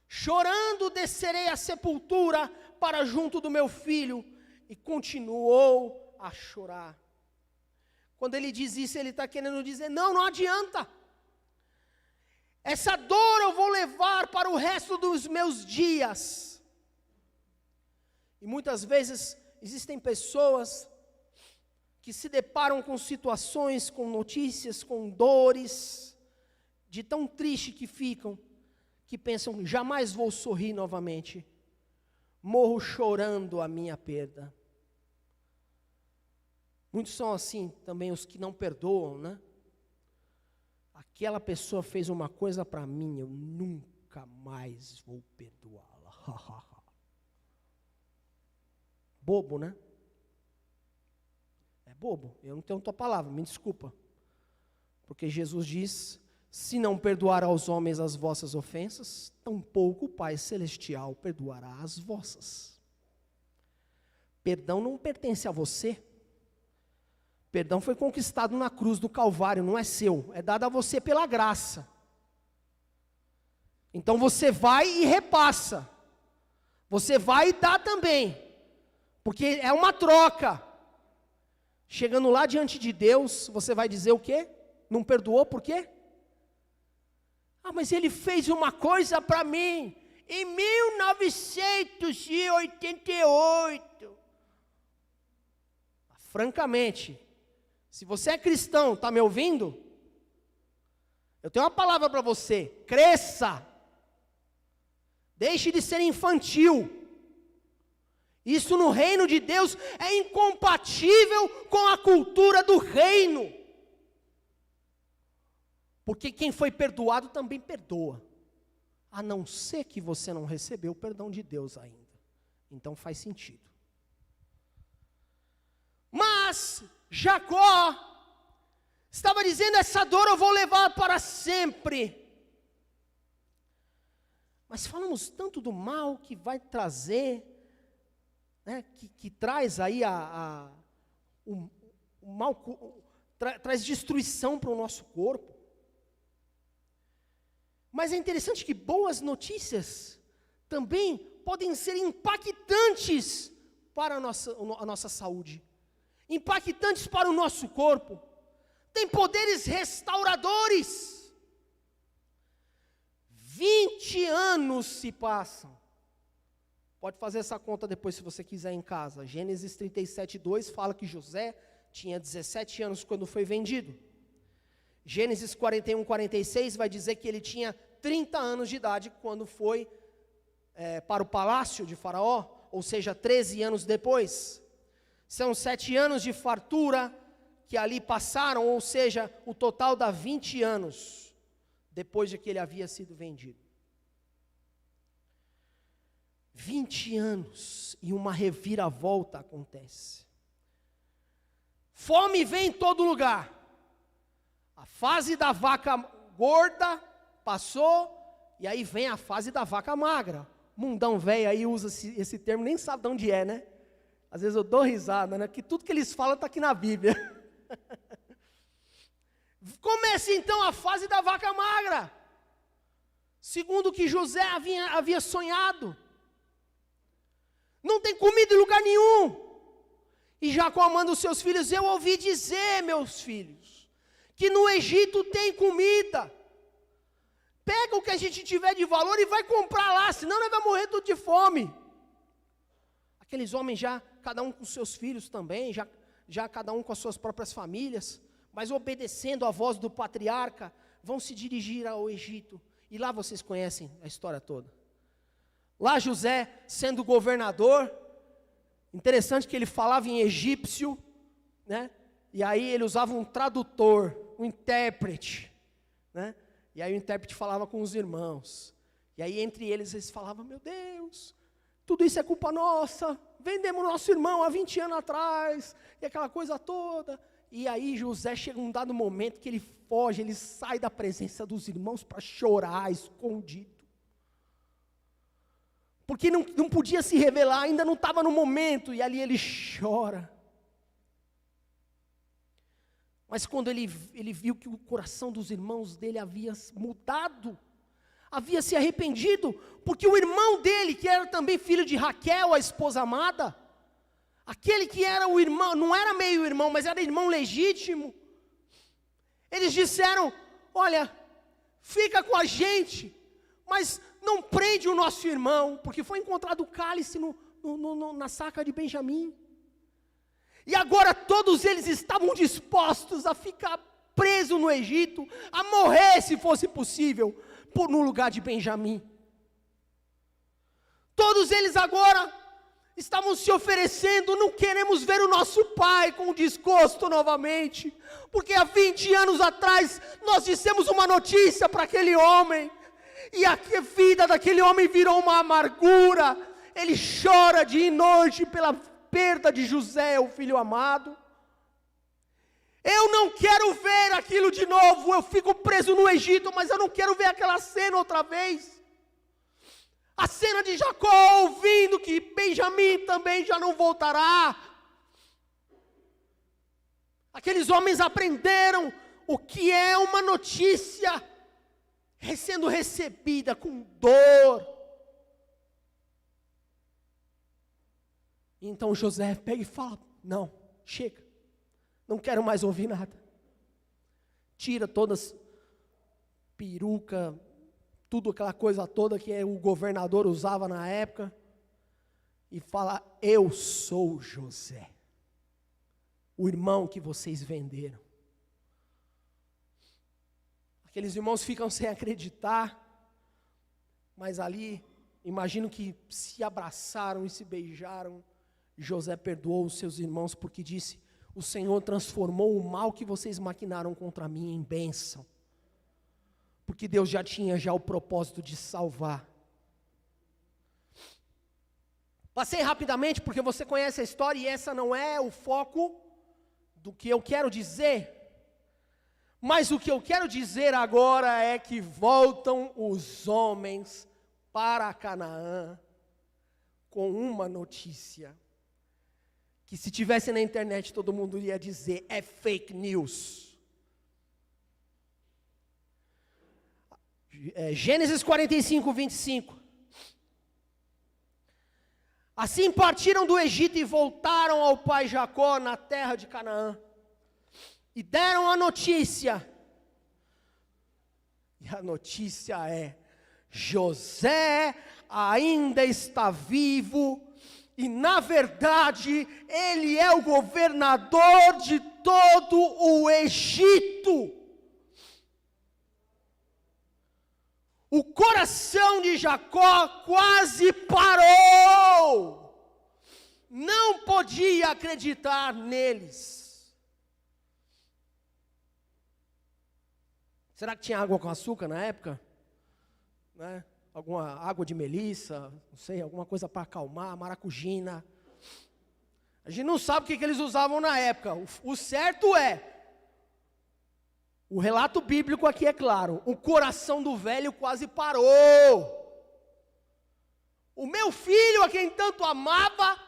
Chorando descerei à sepultura para junto do meu filho. E continuou a chorar. Quando ele diz isso, ele está querendo dizer: não adianta. Essa dor eu vou levar para o resto dos meus dias. E muitas vezes existem pessoas que se deparam com situações, com notícias, com dores, de tão triste que ficam, que pensam: jamais vou sorrir novamente. Morro chorando a minha perda. Muitos são assim também, os que não perdoam, né? Aquela pessoa fez uma coisa para mim, eu nunca mais vou perdoá-la. Bobo, né? É bobo, eu não tenho tua palavra, me desculpa. Porque Jesus diz: se não perdoar aos homens as vossas ofensas, tampouco o Pai Celestial perdoará as vossas. Perdão não pertence a você. Perdão foi conquistado na cruz do Calvário, não é seu, é dado a você pela graça. Então você vai e repassa. Você vai e dá também. Porque é uma troca. Chegando lá diante de Deus, você vai dizer o quê? Não perdoou por quê? Ah, mas ele fez uma coisa para mim em 1988. Francamente, se você é cristão, está me ouvindo? Eu tenho uma palavra para você: cresça. Deixe de ser infantil. Isso no reino de Deus é incompatível com a cultura do reino. Porque quem foi perdoado também perdoa. A não ser que você não recebeu o perdão de Deus ainda. Então faz sentido. Mas Jacó estava dizendo: essa dor eu vou levar para sempre. Mas falamos tanto do mal que vai trazer, né, que traz aí o mal, traz destruição para o nosso corpo. Mas é interessante que boas notícias também podem ser impactantes para a nossa saúde, impactantes para o nosso corpo. Tem poderes restauradores. 20 anos se passam. Pode fazer essa conta depois se você quiser em casa. Gênesis 37:2 fala que José tinha 17 anos quando foi vendido. Gênesis 41:46 vai dizer que ele tinha 30 anos de idade quando foi para o palácio de Faraó, ou seja, 13 anos depois. São 7 anos de fartura que ali passaram, ou seja, o total dá 20 anos depois de que ele havia sido vendido. 20 anos e uma reviravolta acontece. Fome vem em todo lugar. A fase da vaca gorda passou, e aí vem a fase da vaca magra. Mundão velho aí usa esse termo, nem sabe de onde é, né? Às vezes eu dou risada, né? Que tudo que eles falam está aqui na Bíblia. Começa então a fase da vaca magra, segundo o que José havia sonhado. Não tem comida em lugar nenhum. E Jacó manda os seus filhos: eu ouvi dizer, meus filhos, que no Egito tem comida. Pega o que a gente tiver de valor e vai comprar lá, senão nós vamos morrer tudo de fome. Aqueles homens já, cada um com seus filhos também, já cada um com as suas próprias famílias, mas obedecendo a voz do patriarca, vão se dirigir ao Egito. E lá vocês conhecem a história toda. Lá José, sendo governador, interessante que ele falava em egípcio, né? E aí ele usava um tradutor, um intérprete, né? E aí o intérprete falava com os irmãos. E aí entre eles falavam: meu Deus, tudo isso é culpa nossa, vendemos nosso irmão há 20 anos atrás, e aquela coisa toda. E aí José chega um dado momento que ele foge, ele sai da presença dos irmãos para chorar, escondido. Porque não podia se revelar, ainda não estava no momento, e ali ele chora. Mas quando ele viu que o coração dos irmãos dele havia mudado, havia se arrependido, porque o irmão dele, que era também filho de Raquel, a esposa amada, aquele que era o irmão, não era meio irmão, mas era irmão legítimo, eles disseram: olha, fica com a gente, mas não prende o nosso irmão, porque foi encontrado o cálice na saca de Benjamim. E agora todos eles estavam dispostos a ficar presos no Egito, a morrer se fosse possível, no lugar de Benjamim. Todos eles agora estavam se oferecendo: não queremos ver o nosso pai com desgosto novamente, porque há 20 anos atrás nós dissemos uma notícia para aquele homem, e a vida daquele homem virou uma amargura. Ele chora de noite pela perda de José, o filho amado. Eu não quero ver aquilo de novo. Eu fico preso no Egito, mas eu não quero ver aquela cena outra vez. A cena de Jacó ouvindo que Benjamim também já não voltará. Aqueles homens aprenderam o que é uma notícia sendo recebida com dor. Então José pega e fala: não, chega, não quero mais ouvir nada. Tira todas, peruca, tudo aquela coisa toda que o governador usava na época, e fala: eu sou José, o irmão que vocês venderam. Aqueles irmãos ficam sem acreditar, mas ali, imagino que se abraçaram e se beijaram. José perdoou os seus irmãos, porque disse: o Senhor transformou o mal que vocês maquinaram contra mim em bênção, porque Deus já tinha o propósito de salvar. Passei rapidamente, porque você conhece a história, e essa não é o foco do que eu quero dizer. Mas o que eu quero dizer agora é que voltam os homens para Canaã com uma notícia, que se tivesse na internet todo mundo ia dizer: é fake news. Gênesis 45, 25. Assim partiram do Egito e voltaram ao pai Jacó na terra de Canaã. E deram a notícia. E a notícia é: José ainda está vivo. E na verdade, ele é o governador de todo o Egito. O coração de Jacó quase parou. Não podia acreditar neles. Será que tinha água com açúcar na época? Né? Alguma água de melissa, não sei, alguma coisa para acalmar, maracujina. A gente não sabe o que eles usavam na época. O certo é, o relato bíblico aqui é claro, o coração do velho quase parou. O meu filho, a quem tanto amava,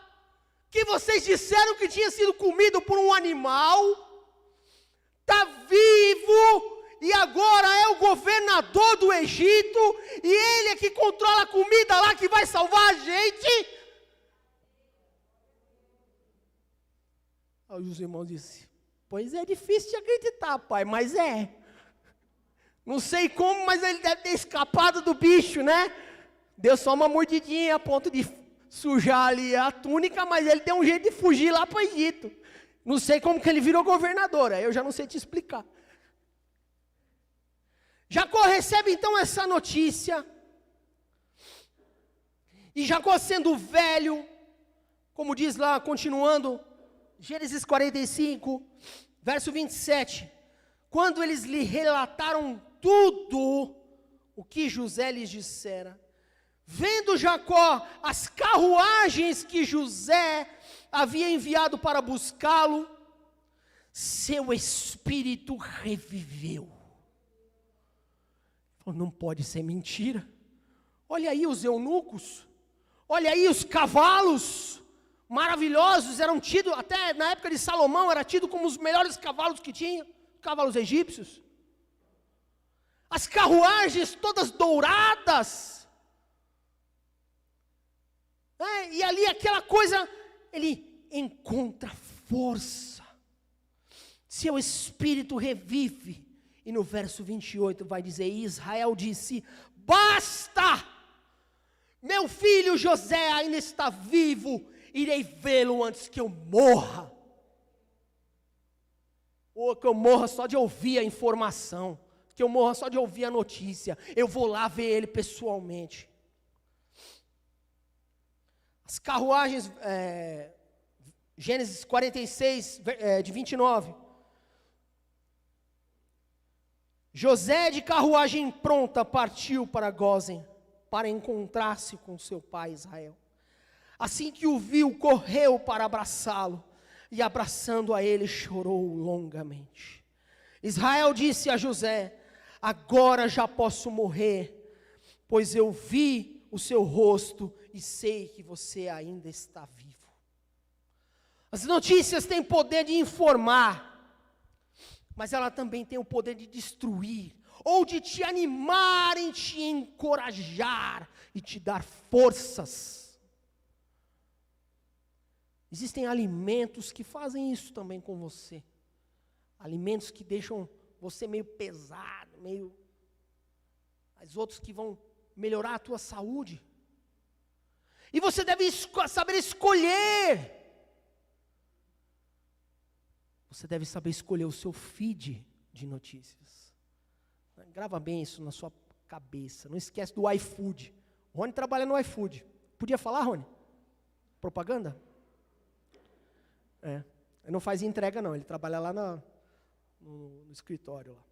que vocês disseram que tinha sido comido por um animal, está vivo. E agora é o governador do Egito, e ele é que controla a comida lá que vai salvar a gente. Aí os irmãos disseram: pois é difícil de acreditar, pai, mas é. Não sei como, mas ele deve ter escapado do bicho, né? Deu só uma mordidinha a ponto de sujar ali a túnica, mas ele deu um jeito de fugir lá para o Egito. Não sei como que ele virou governador, aí eu já não sei te explicar. Jacó recebe então essa notícia, e Jacó sendo velho, como diz lá, continuando, Gênesis 45, verso 27, quando eles lhe relataram tudo o que José lhes dissera, vendo Jacó as carruagens que José havia enviado para buscá-lo, seu espírito reviveu. Não pode ser mentira. Olha aí os eunucos, olha aí os cavalos maravilhosos, eram tidos, até na época de Salomão, era tido como os melhores cavalos que tinha, cavalos egípcios. As carruagens todas douradas. E ali aquela coisa, ele encontra força. Seu espírito revive. E no verso 28 vai dizer: Israel disse: basta! Meu filho José ainda está vivo, irei vê-lo antes que eu morra. Ou que eu morra só de ouvir a informação, que eu morra só de ouvir a notícia. Eu vou lá ver ele pessoalmente. As carruagens, Gênesis 46, de 29. José, de carruagem pronta, partiu para Gósen, para encontrar-se com seu pai Israel. Assim que o viu, correu para abraçá-lo, e abraçando a ele, chorou longamente. Israel disse a José: agora já posso morrer, pois eu vi o seu rosto e sei que você ainda está vivo. As notícias têm poder de informar, mas ela também tem o poder de destruir, ou de te animar, em te encorajar e te dar forças. Existem alimentos que fazem isso também com você. Alimentos que deixam você meio pesado, mas outros que vão melhorar a tua saúde. E você deve saber escolher. Você deve saber escolher o seu feed de notícias. Grava bem isso na sua cabeça. Não esquece do iFood. O Rony trabalha no iFood. Podia falar, Rony? Propaganda? Ele não faz entrega não, ele trabalha lá no escritório. Lá.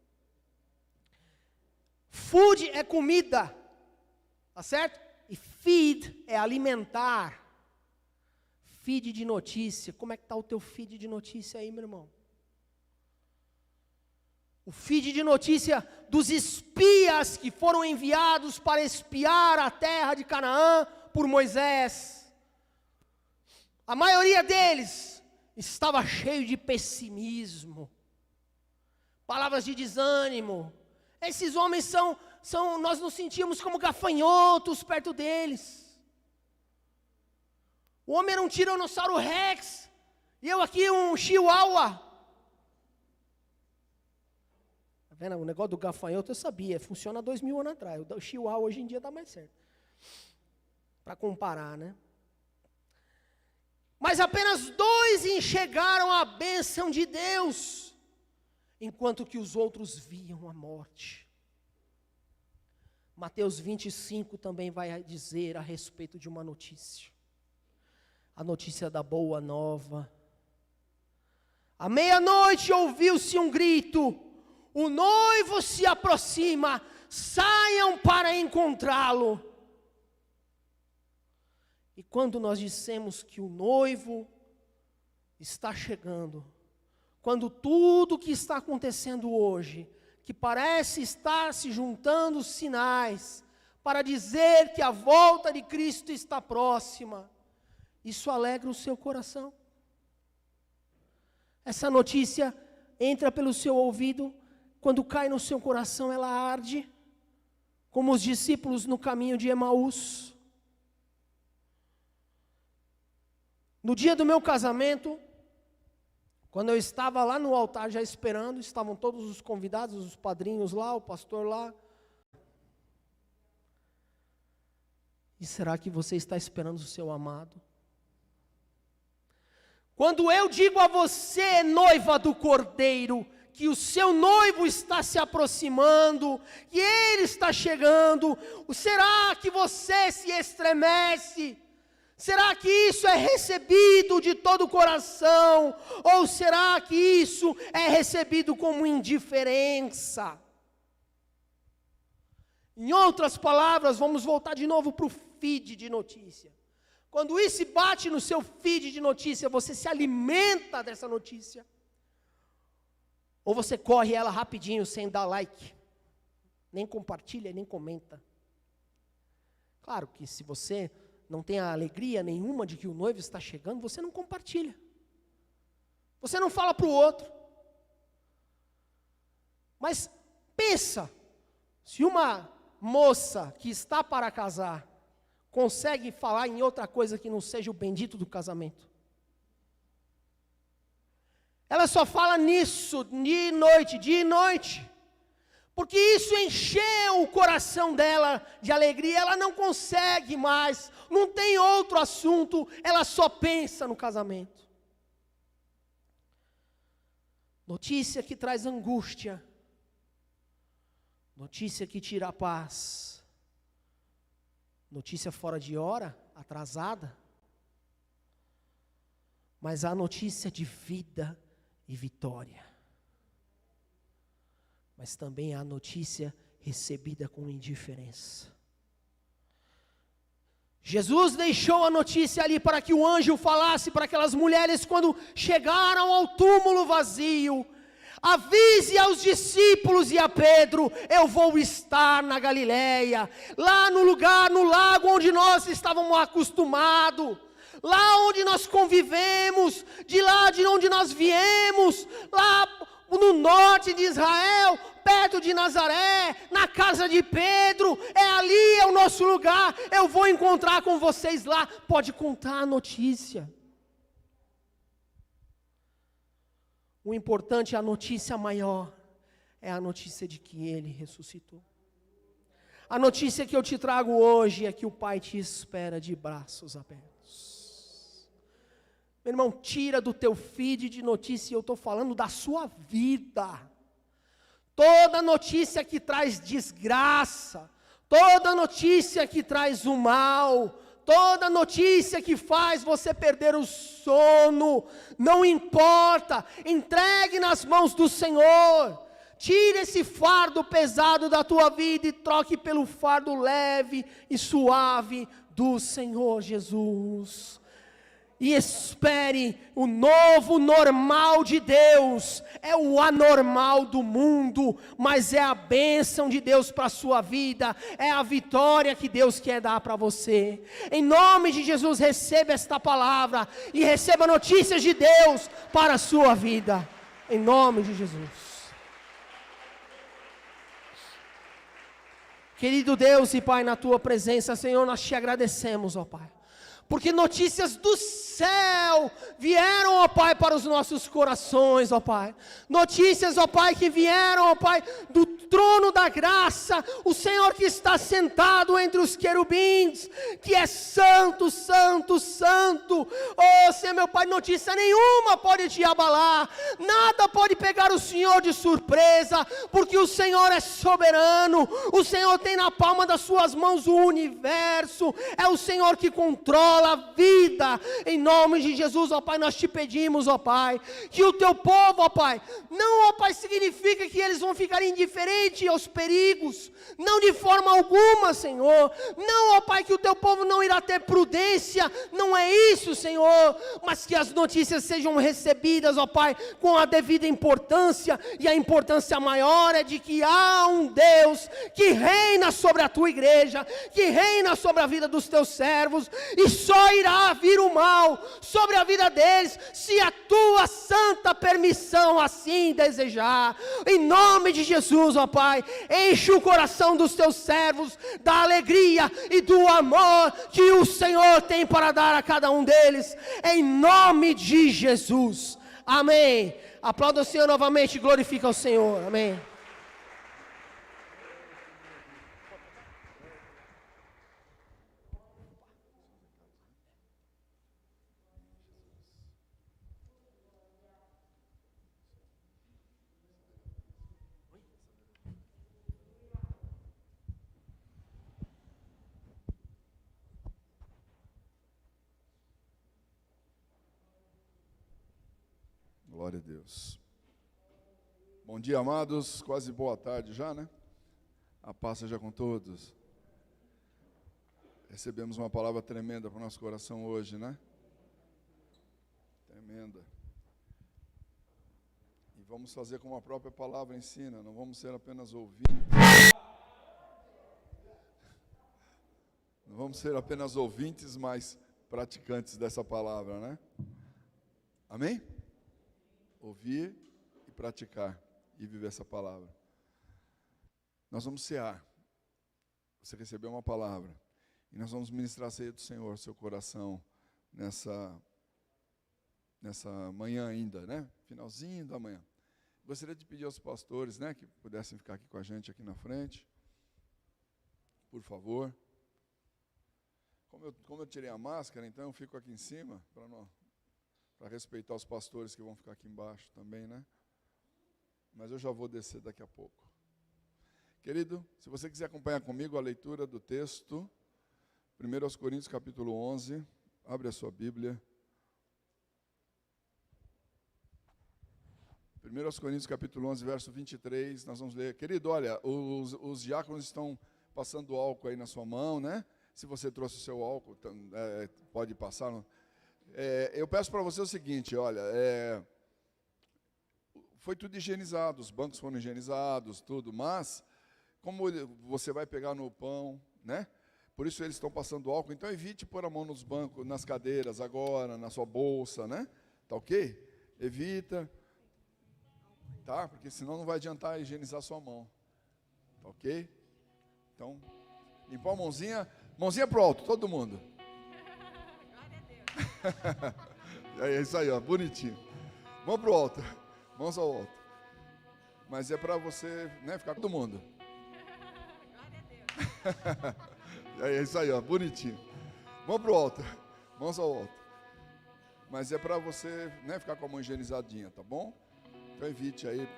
Food é comida, tá certo? E feed é alimentar. Feed de notícia, como é que está o teu feed de notícia aí, meu irmão? O feed de notícia dos espias que foram enviados para espiar a terra de Canaã por Moisés. A maioria deles estava cheio de pessimismo, palavras de desânimo. Esses homens são nós nos sentíamos como gafanhotos perto deles. O homem era um tiranossauro rex, e eu aqui um chihuahua. Tá vendo? O negócio do gafanhoto eu sabia, funciona há 2000 anos atrás. O chihuahua hoje em dia dá mais certo. Para comparar, né? Mas apenas 2 enxergaram a bênção de Deus, enquanto que os outros viam a morte. Mateus 25 também vai dizer a respeito de uma notícia. A notícia da boa nova. À meia-noite ouviu-se um grito: o noivo se aproxima, saiam para encontrá-lo. E quando nós dissemos que o noivo está chegando, quando tudo que está acontecendo hoje, que parece estar se juntando os sinais para dizer que a volta de Cristo está próxima, isso alegra o seu coração? Essa notícia entra pelo seu ouvido, quando cai no seu coração ela arde, como os discípulos no caminho de Emaús. No dia do meu casamento, quando eu estava lá no altar já esperando, estavam todos os convidados, os padrinhos lá, o pastor lá. E será que você está esperando o seu amado? Quando eu digo a você, noiva do Cordeiro, que o seu noivo está se aproximando, que ele está chegando, será que você se estremece? Será que isso é recebido de todo o coração? Ou será que isso é recebido como indiferença? Em outras palavras, vamos voltar de novo para o feed de notícia. Quando isso bate no seu feed de notícia, você se alimenta dessa notícia? Ou você corre ela rapidinho, sem dar like? Nem compartilha, nem comenta. Claro que se você não tem a alegria nenhuma de que o noivo está chegando, você não compartilha. Você não fala para o outro. Mas pensa, se uma moça que está para casar consegue falar em outra coisa que não seja o bendito do casamento. Ela só fala nisso dia e noite. Porque isso encheu o coração dela de alegria, ela não consegue mais, não tem outro assunto, ela só pensa no casamento. Notícia que traz angústia, notícia que tira a paz, notícia fora de hora, atrasada, mas a notícia de vida e vitória. Mas também a notícia recebida com indiferença. Jesus deixou a notícia ali para que o anjo falasse para aquelas mulheres quando chegaram ao túmulo vazio: avise aos discípulos e a Pedro, eu vou estar na Galileia, lá no lugar, no lago onde nós estávamos acostumados, lá onde nós convivemos, de lá de onde nós viemos, lá no norte de Israel, perto de Nazaré, na casa de Pedro, ali é o nosso lugar, eu vou encontrar com vocês lá. Pode contar a notícia. O importante, a notícia maior, é a notícia de que Ele ressuscitou. A notícia que eu te trago hoje é que o Pai te espera de braços abertos. Meu irmão, tira do teu feed de notícia, eu estou falando da sua vida. Toda notícia que traz desgraça, toda notícia que traz o mal, toda notícia que faz você perder o sono, não importa, entregue nas mãos do Senhor. Tire esse fardo pesado da tua vida e troque pelo fardo leve e suave do Senhor Jesus. E espere o novo normal de Deus. É o anormal do mundo, mas é a bênção de Deus para a sua vida. É a vitória que Deus quer dar para você. Em nome de Jesus, receba esta palavra e receba notícias de Deus para a sua vida. Em nome de Jesus. Querido Deus e Pai, na Tua presença, Senhor, nós Te agradecemos, ó Pai. Porque notícias do céu vieram, ó Pai, para os nossos corações, ó Pai. Notícias, ó Pai, que vieram, ó Pai, do trono da graça. O Senhor que está sentado entre os querubins, que é santo, santo, santo. Oh, Senhor, meu Pai, notícia nenhuma pode te abalar. Nada pode pegar o Senhor de surpresa, porque o Senhor é soberano. O Senhor tem na palma das suas mãos o universo. É o Senhor que controla a vida. Em nome de Jesus, ó Pai, nós te pedimos, ó Pai, que o teu povo, ó Pai, não, ó Pai, significa que eles vão ficar indiferentes aos perigos, não de forma alguma, Senhor. Não, ó Pai, que o teu povo não irá ter prudência, não é isso, Senhor, mas que as notícias sejam recebidas, ó Pai, com a devida importância, e a importância maior é de que há um Deus que reina sobre a tua igreja, que reina sobre a vida dos teus servos, e só irá vir o mal sobre a vida deles, se a tua santa permissão assim desejar. Em nome de Jesus, ó Pai, enche o coração dos teus servos da alegria e do amor que o Senhor tem para dar a cada um deles, em nome de Jesus, amém. Aplauda o Senhor novamente, glorifica o Senhor, amém. Glória a Deus. Bom dia, amados. Quase boa tarde já, né? A paz seja com todos. Recebemos uma palavra tremenda para o nosso coração hoje, né? Tremenda. E vamos fazer como a própria palavra ensina, não vamos ser apenas ouvintes. Não vamos ser apenas ouvintes, mas praticantes dessa palavra, né? Amém? Ouvir e praticar e viver essa palavra. Nós vamos cear. Você recebeu uma palavra e nós vamos ministrar a ceia do Senhor ao seu coração nessa manhã ainda, né? Finalzinho da manhã. Gostaria de pedir aos pastores, né, que pudessem ficar aqui com a gente aqui na frente, por favor. Como eu tirei a máscara, então eu fico aqui em cima para respeitar os pastores que vão ficar aqui embaixo também, né? Mas eu já vou descer daqui a pouco. Querido, se você quiser acompanhar comigo a leitura do texto, 1 Coríntios capítulo 11, abre a sua Bíblia. 1 Coríntios capítulo 11, verso 23, nós vamos ler. Querido, olha, os diáconos estão passando álcool aí na sua mão, né? Se você trouxe o seu álcool, pode passar. Eu peço para você o seguinte, olha, foi tudo higienizado, os bancos foram higienizados, tudo, mas como você vai pegar no pão, né? Por isso eles estão passando álcool, então evite pôr a mão nos bancos, nas cadeiras agora, na sua bolsa, né? Tá ok? Evita, tá? Porque senão não vai adiantar higienizar a sua mão, tá ok? Então, limpar a mãozinha pro alto, todo mundo. É isso aí, ó, bonitinho. Mão pro alto, mãos ao alto. Mas é para você, né, ficar com todo mundo. É isso aí, ó, bonitinho. Mão pro alto, mãos ao alto. Mas é para você, né, ficar com a mão higienizadinha, tá bom? Então evite aí,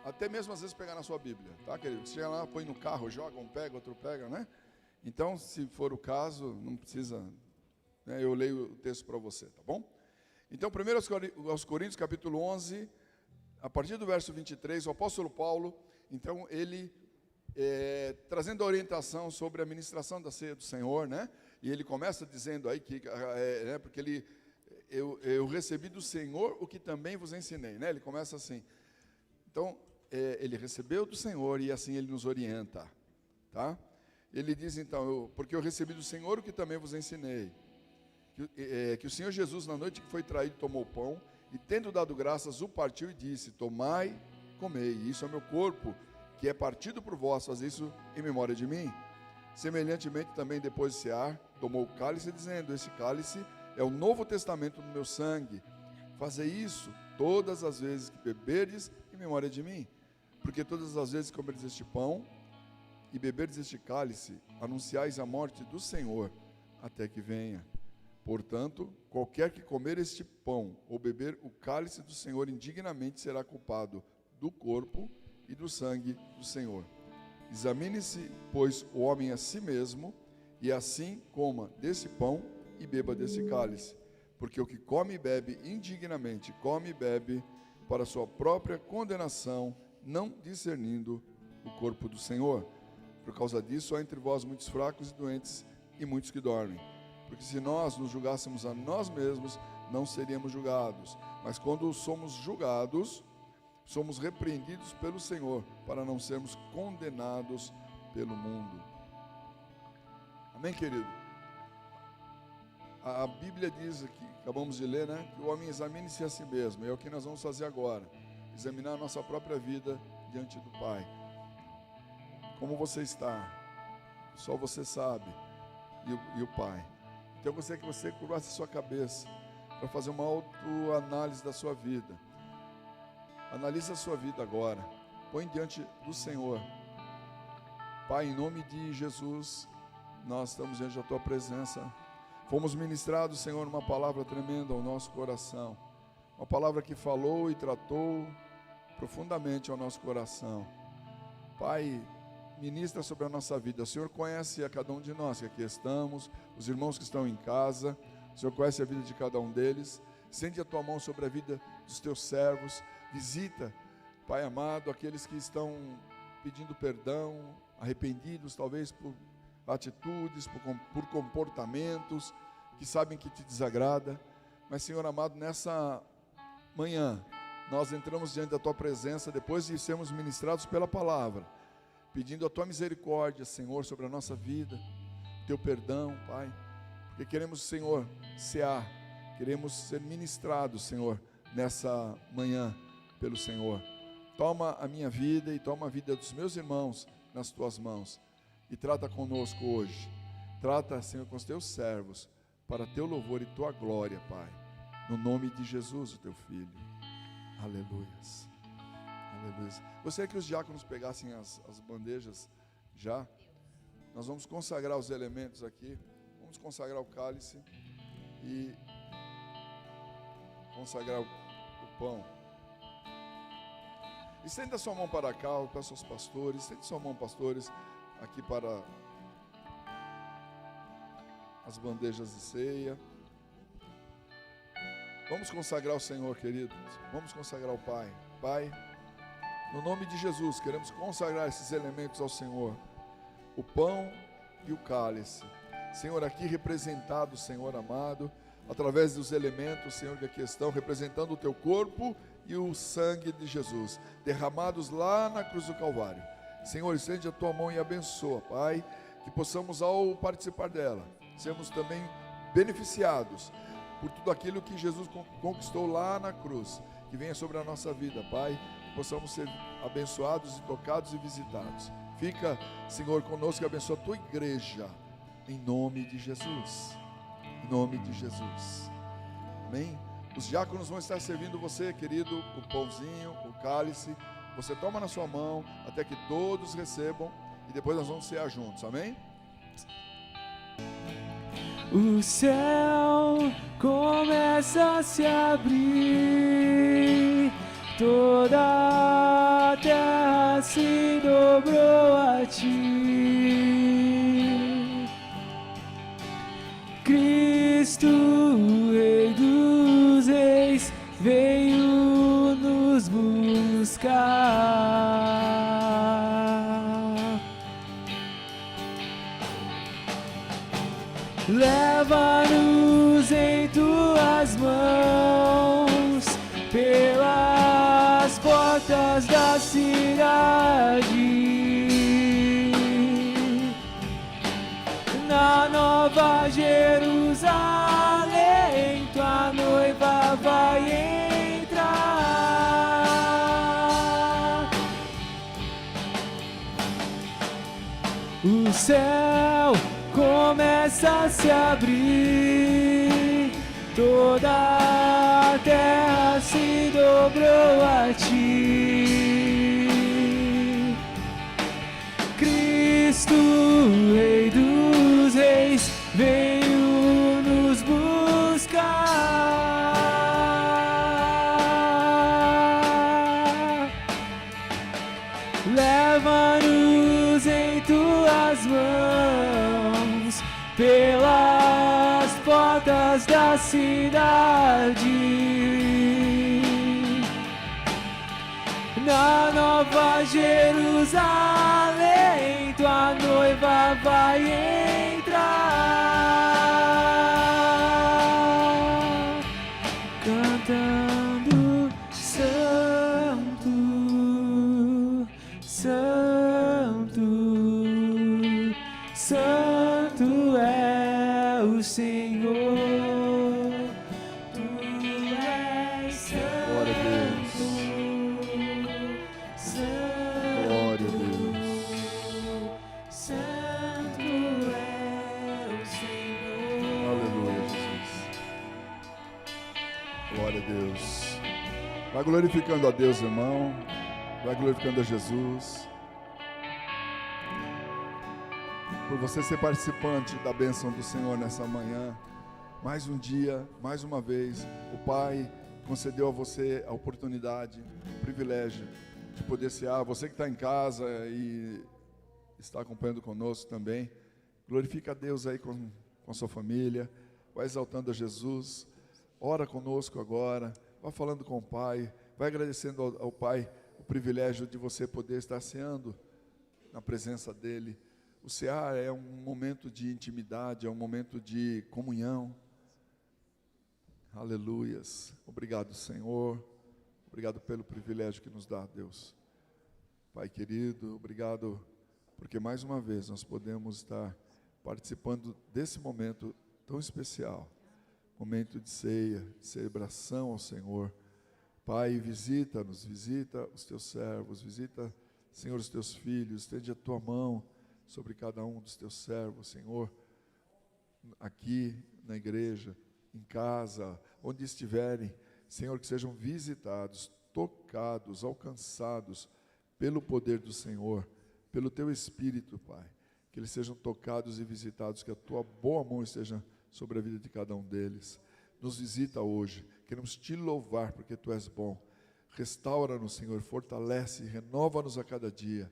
até mesmo às vezes pegar na sua Bíblia, tá, querido? Você chega lá, põe no carro, joga, um pega, outro pega, né? Então, se for o caso, não precisa... Eu leio o texto para você, tá bom? Então, 1 aos Coríntios, capítulo 11, a partir do verso 23, o apóstolo Paulo, então, ele, trazendo a orientação sobre a ministração da ceia do Senhor, né? E ele começa dizendo aí que, porque eu recebi do Senhor o que também vos ensinei, né? Ele começa assim. Então, ele recebeu do Senhor e assim ele nos orienta, tá? Ele diz, então, porque eu recebi do Senhor o que também vos ensinei. Que o Senhor Jesus, na noite que foi traído, tomou o pão, e tendo dado graças, o partiu e disse, tomai, comei, isso é meu corpo, que é partido por vós, faz isso em memória de mim. Semelhantemente também, depois de cear, tomou o cálice, dizendo: esse cálice é o novo testamento do meu sangue. Fazei isso todas as vezes que beberdes em memória de mim. Porque todas as vezes que comerdes este pão e beberdes este cálice, anunciais a morte do Senhor até que venha. Portanto, qualquer que comer este pão ou beber o cálice do Senhor indignamente será culpado do corpo e do sangue do Senhor. Examine-se, pois, o homem a si mesmo, e assim coma desse pão e beba desse cálice. Porque o que come e bebe indignamente, come e bebe para sua própria condenação, não discernindo o corpo do Senhor. Por causa disso, há entre vós muitos fracos e doentes, e muitos que dormem. Porque se nós nos julgássemos a nós mesmos, não seríamos julgados. Mas quando somos julgados, somos repreendidos pelo Senhor, para não sermos condenados pelo mundo. Amém, querido? A Bíblia diz aqui, acabamos de ler, né? Que o homem examine-se a si mesmo. É o que nós vamos fazer agora. Examinar a nossa própria vida diante do Pai. Como você está? Só você sabe. E o Pai. Então eu gostaria que você curvasse a sua cabeça para fazer uma autoanálise da sua vida. Analise a sua vida agora. Põe diante do Senhor. Pai, em nome de Jesus, nós estamos diante da Tua presença. Fomos ministrados, Senhor, uma palavra tremenda ao nosso coração. Uma palavra que falou e tratou profundamente ao nosso coração. Pai, ministra sobre a nossa vida. O Senhor conhece a cada um de nós que aqui estamos, os irmãos que estão em casa. O Senhor conhece a vida de cada um deles. Estende a Tua mão sobre a vida dos Teus servos. Visita, Pai amado, aqueles que estão pedindo perdão, arrependidos talvez por atitudes, por comportamentos que sabem que Te desagrada. Mas, Senhor amado, nessa manhã nós entramos diante da Tua presença, depois de sermos ministrados pela palavra, pedindo a Tua misericórdia, Senhor, sobre a nossa vida, Teu perdão, Pai, porque queremos, Senhor, cear, queremos ser ministrados, Senhor, nessa manhã pelo Senhor. Toma a minha vida e toma a vida dos meus irmãos nas Tuas mãos e trata conosco hoje. Trata, Senhor, com os Teus servos para Teu louvor e Tua glória, Pai, no nome de Jesus, o Teu Filho. Aleluias. Aleluia. Gostaria que os diáconos pegassem as bandejas já. Nós vamos consagrar os elementos aqui. Vamos consagrar o cálice e consagrar o pão. Estenda sua mão para cá, eu peço aos pastores. Estende sua mão, pastores, aqui para as bandejas de ceia. Vamos consagrar o Senhor, queridos. Vamos consagrar o Pai. Pai, no nome de Jesus, queremos consagrar esses elementos ao Senhor. O pão e o cálice. Senhor, aqui representado, Senhor amado, através dos elementos, Senhor, que aqui estão, representando o Teu corpo e o sangue de Jesus, derramados lá na cruz do Calvário. Senhor, estende a Tua mão e abençoa, Pai, que possamos, ao participar dela, sermos também beneficiados por tudo aquilo que Jesus conquistou lá na cruz, que venha sobre a nossa vida, Pai, que possamos ser abençoados e tocados e visitados. Fica, Senhor, conosco e abençoa a Tua igreja, em nome de Jesus, em nome de Jesus, amém? Os diáconos vão estar servindo você, querido, o pãozinho, o cálice. Você toma na sua mão até que todos recebam e depois nós vamos cear juntos, amém? O céu começa a se abrir, toda a terra se dobrou a Ti. Cristo, Rei dos Reis, veio nos buscar. Leva-nos em Tuas mãos, pelas portas da cidade. Na Nova Jerusalém, Tua noiva vai entrar. céu começa a se abrir, toda a terra se dobrou a ti. Cristo, Rei dos Reis, veio nos buscar. Leva-nos em tuas mãos pelas portas da cidade. Na Nova Jerusalém, tua noiva vai entrar, cantando: Santo, Santo, Santo é o Senhor. Tu és santo. Glória a Deus. Glória a Deus. Santo é o Senhor. Aleluia, Jesus. Glória a Deus. Vai glorificando a Deus, irmão. Vai glorificando a Jesus. Por você ser participante da bênção do Senhor nessa manhã. Mais um dia, mais uma vez, o Pai concedeu a você a oportunidade, o privilégio de poder cear. Você que está em casa e está acompanhando conosco também, glorifica a Deus aí com a sua família, vai exaltando a Jesus, ora conosco agora, vai falando com o Pai, vai agradecendo ao Pai o privilégio de você poder estar ceando na presença dEle. O cear é um momento de intimidade, é um momento de comunhão. Aleluias. Obrigado, Senhor. Obrigado pelo privilégio que nos dá, Deus. Pai querido, obrigado porque mais uma vez nós podemos estar participando desse momento tão especial. Momento de ceia, de celebração ao Senhor. Pai, visita-nos, visita os teus servos, visita, Senhor, os teus filhos, estende a tua mão sobre cada um dos teus servos, Senhor, aqui na igreja, em casa, onde estiverem, Senhor, que sejam visitados, tocados, alcançados pelo poder do Senhor, pelo teu Espírito, Pai, que eles sejam tocados e visitados, que a tua boa mão esteja sobre a vida de cada um deles. Nos visita hoje, queremos te louvar porque tu és bom. Restaura-nos, Senhor, fortalece, renova-nos a cada dia.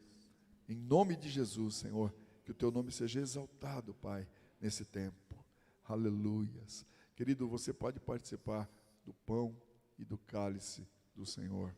Em nome de Jesus, Senhor, que o teu nome seja exaltado, Pai, nesse tempo. Aleluias. Querido, você pode participar do pão e do cálice do Senhor.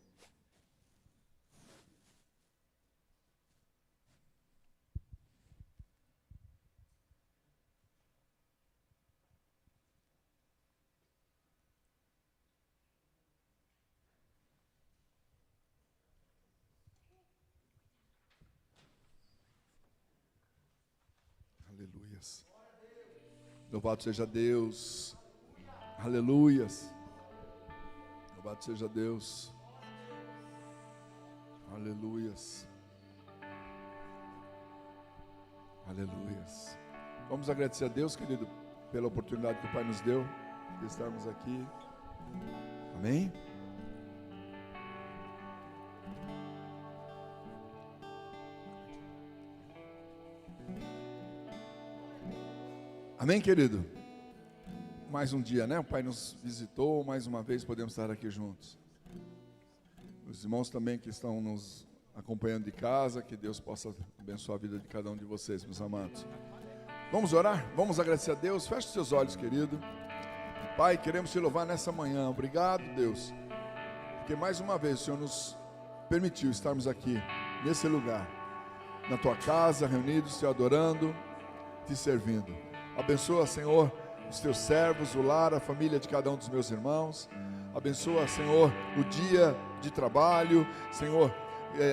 Aleluias. Louvado seja Deus. Aleluias. Louvado seja Deus. Aleluias. Aleluias. Vamos agradecer a Deus, querido, pela oportunidade que o Pai nos deu de estarmos aqui. Amém? Amém, querido? Mais um dia, né? O Pai nos visitou, mais uma vez podemos estar aqui juntos. Os irmãos também que estão nos acompanhando de casa, que Deus possa abençoar a vida de cada um de vocês, meus amados. Vamos orar? Vamos agradecer a Deus? Feche os seus olhos, querido. Pai, queremos te louvar nessa manhã. Obrigado, Deus, porque mais uma vez o Senhor nos permitiu estarmos aqui, nesse lugar, na tua casa, reunidos, te adorando, te servindo. Abençoa, Senhor, os teus servos, o lar, a família de cada um dos meus irmãos. Abençoa, Senhor, o dia de trabalho, Senhor,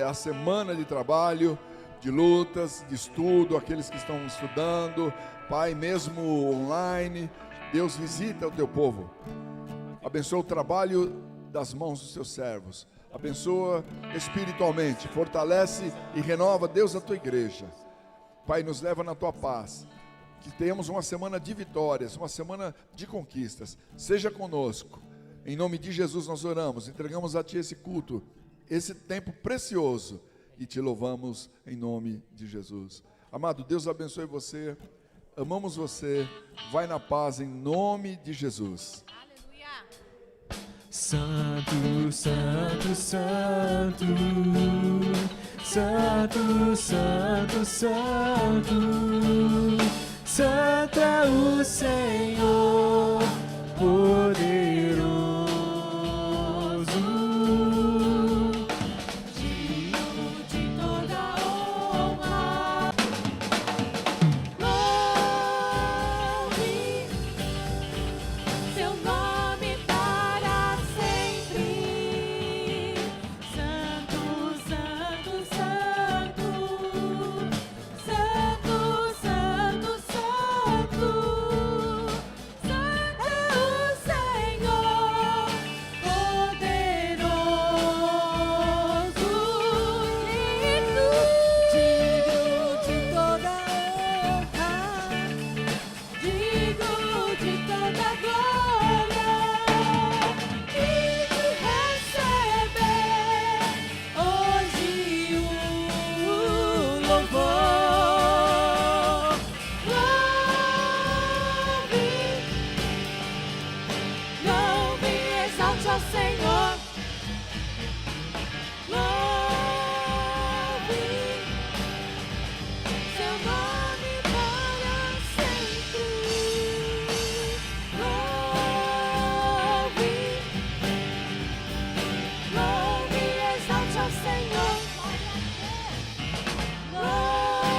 a semana de trabalho, de lutas, de estudo, aqueles que estão estudando, Pai, mesmo online. Deus, visita o teu povo. Abençoa o trabalho das mãos dos teus servos. Abençoa espiritualmente, fortalece e renova, Deus, a tua igreja. Pai, nos leva na tua paz. Que tenhamos uma semana de vitórias, uma semana de conquistas. Seja conosco. Em nome de Jesus nós oramos, entregamos a Ti esse culto, esse tempo precioso, e Te louvamos em nome de Jesus. Amado, Deus abençoe você. Amamos você. Vai na paz em nome de Jesus. Santo, Santo, Santo, Santo, Santo, Santo, Santo é o Senhor.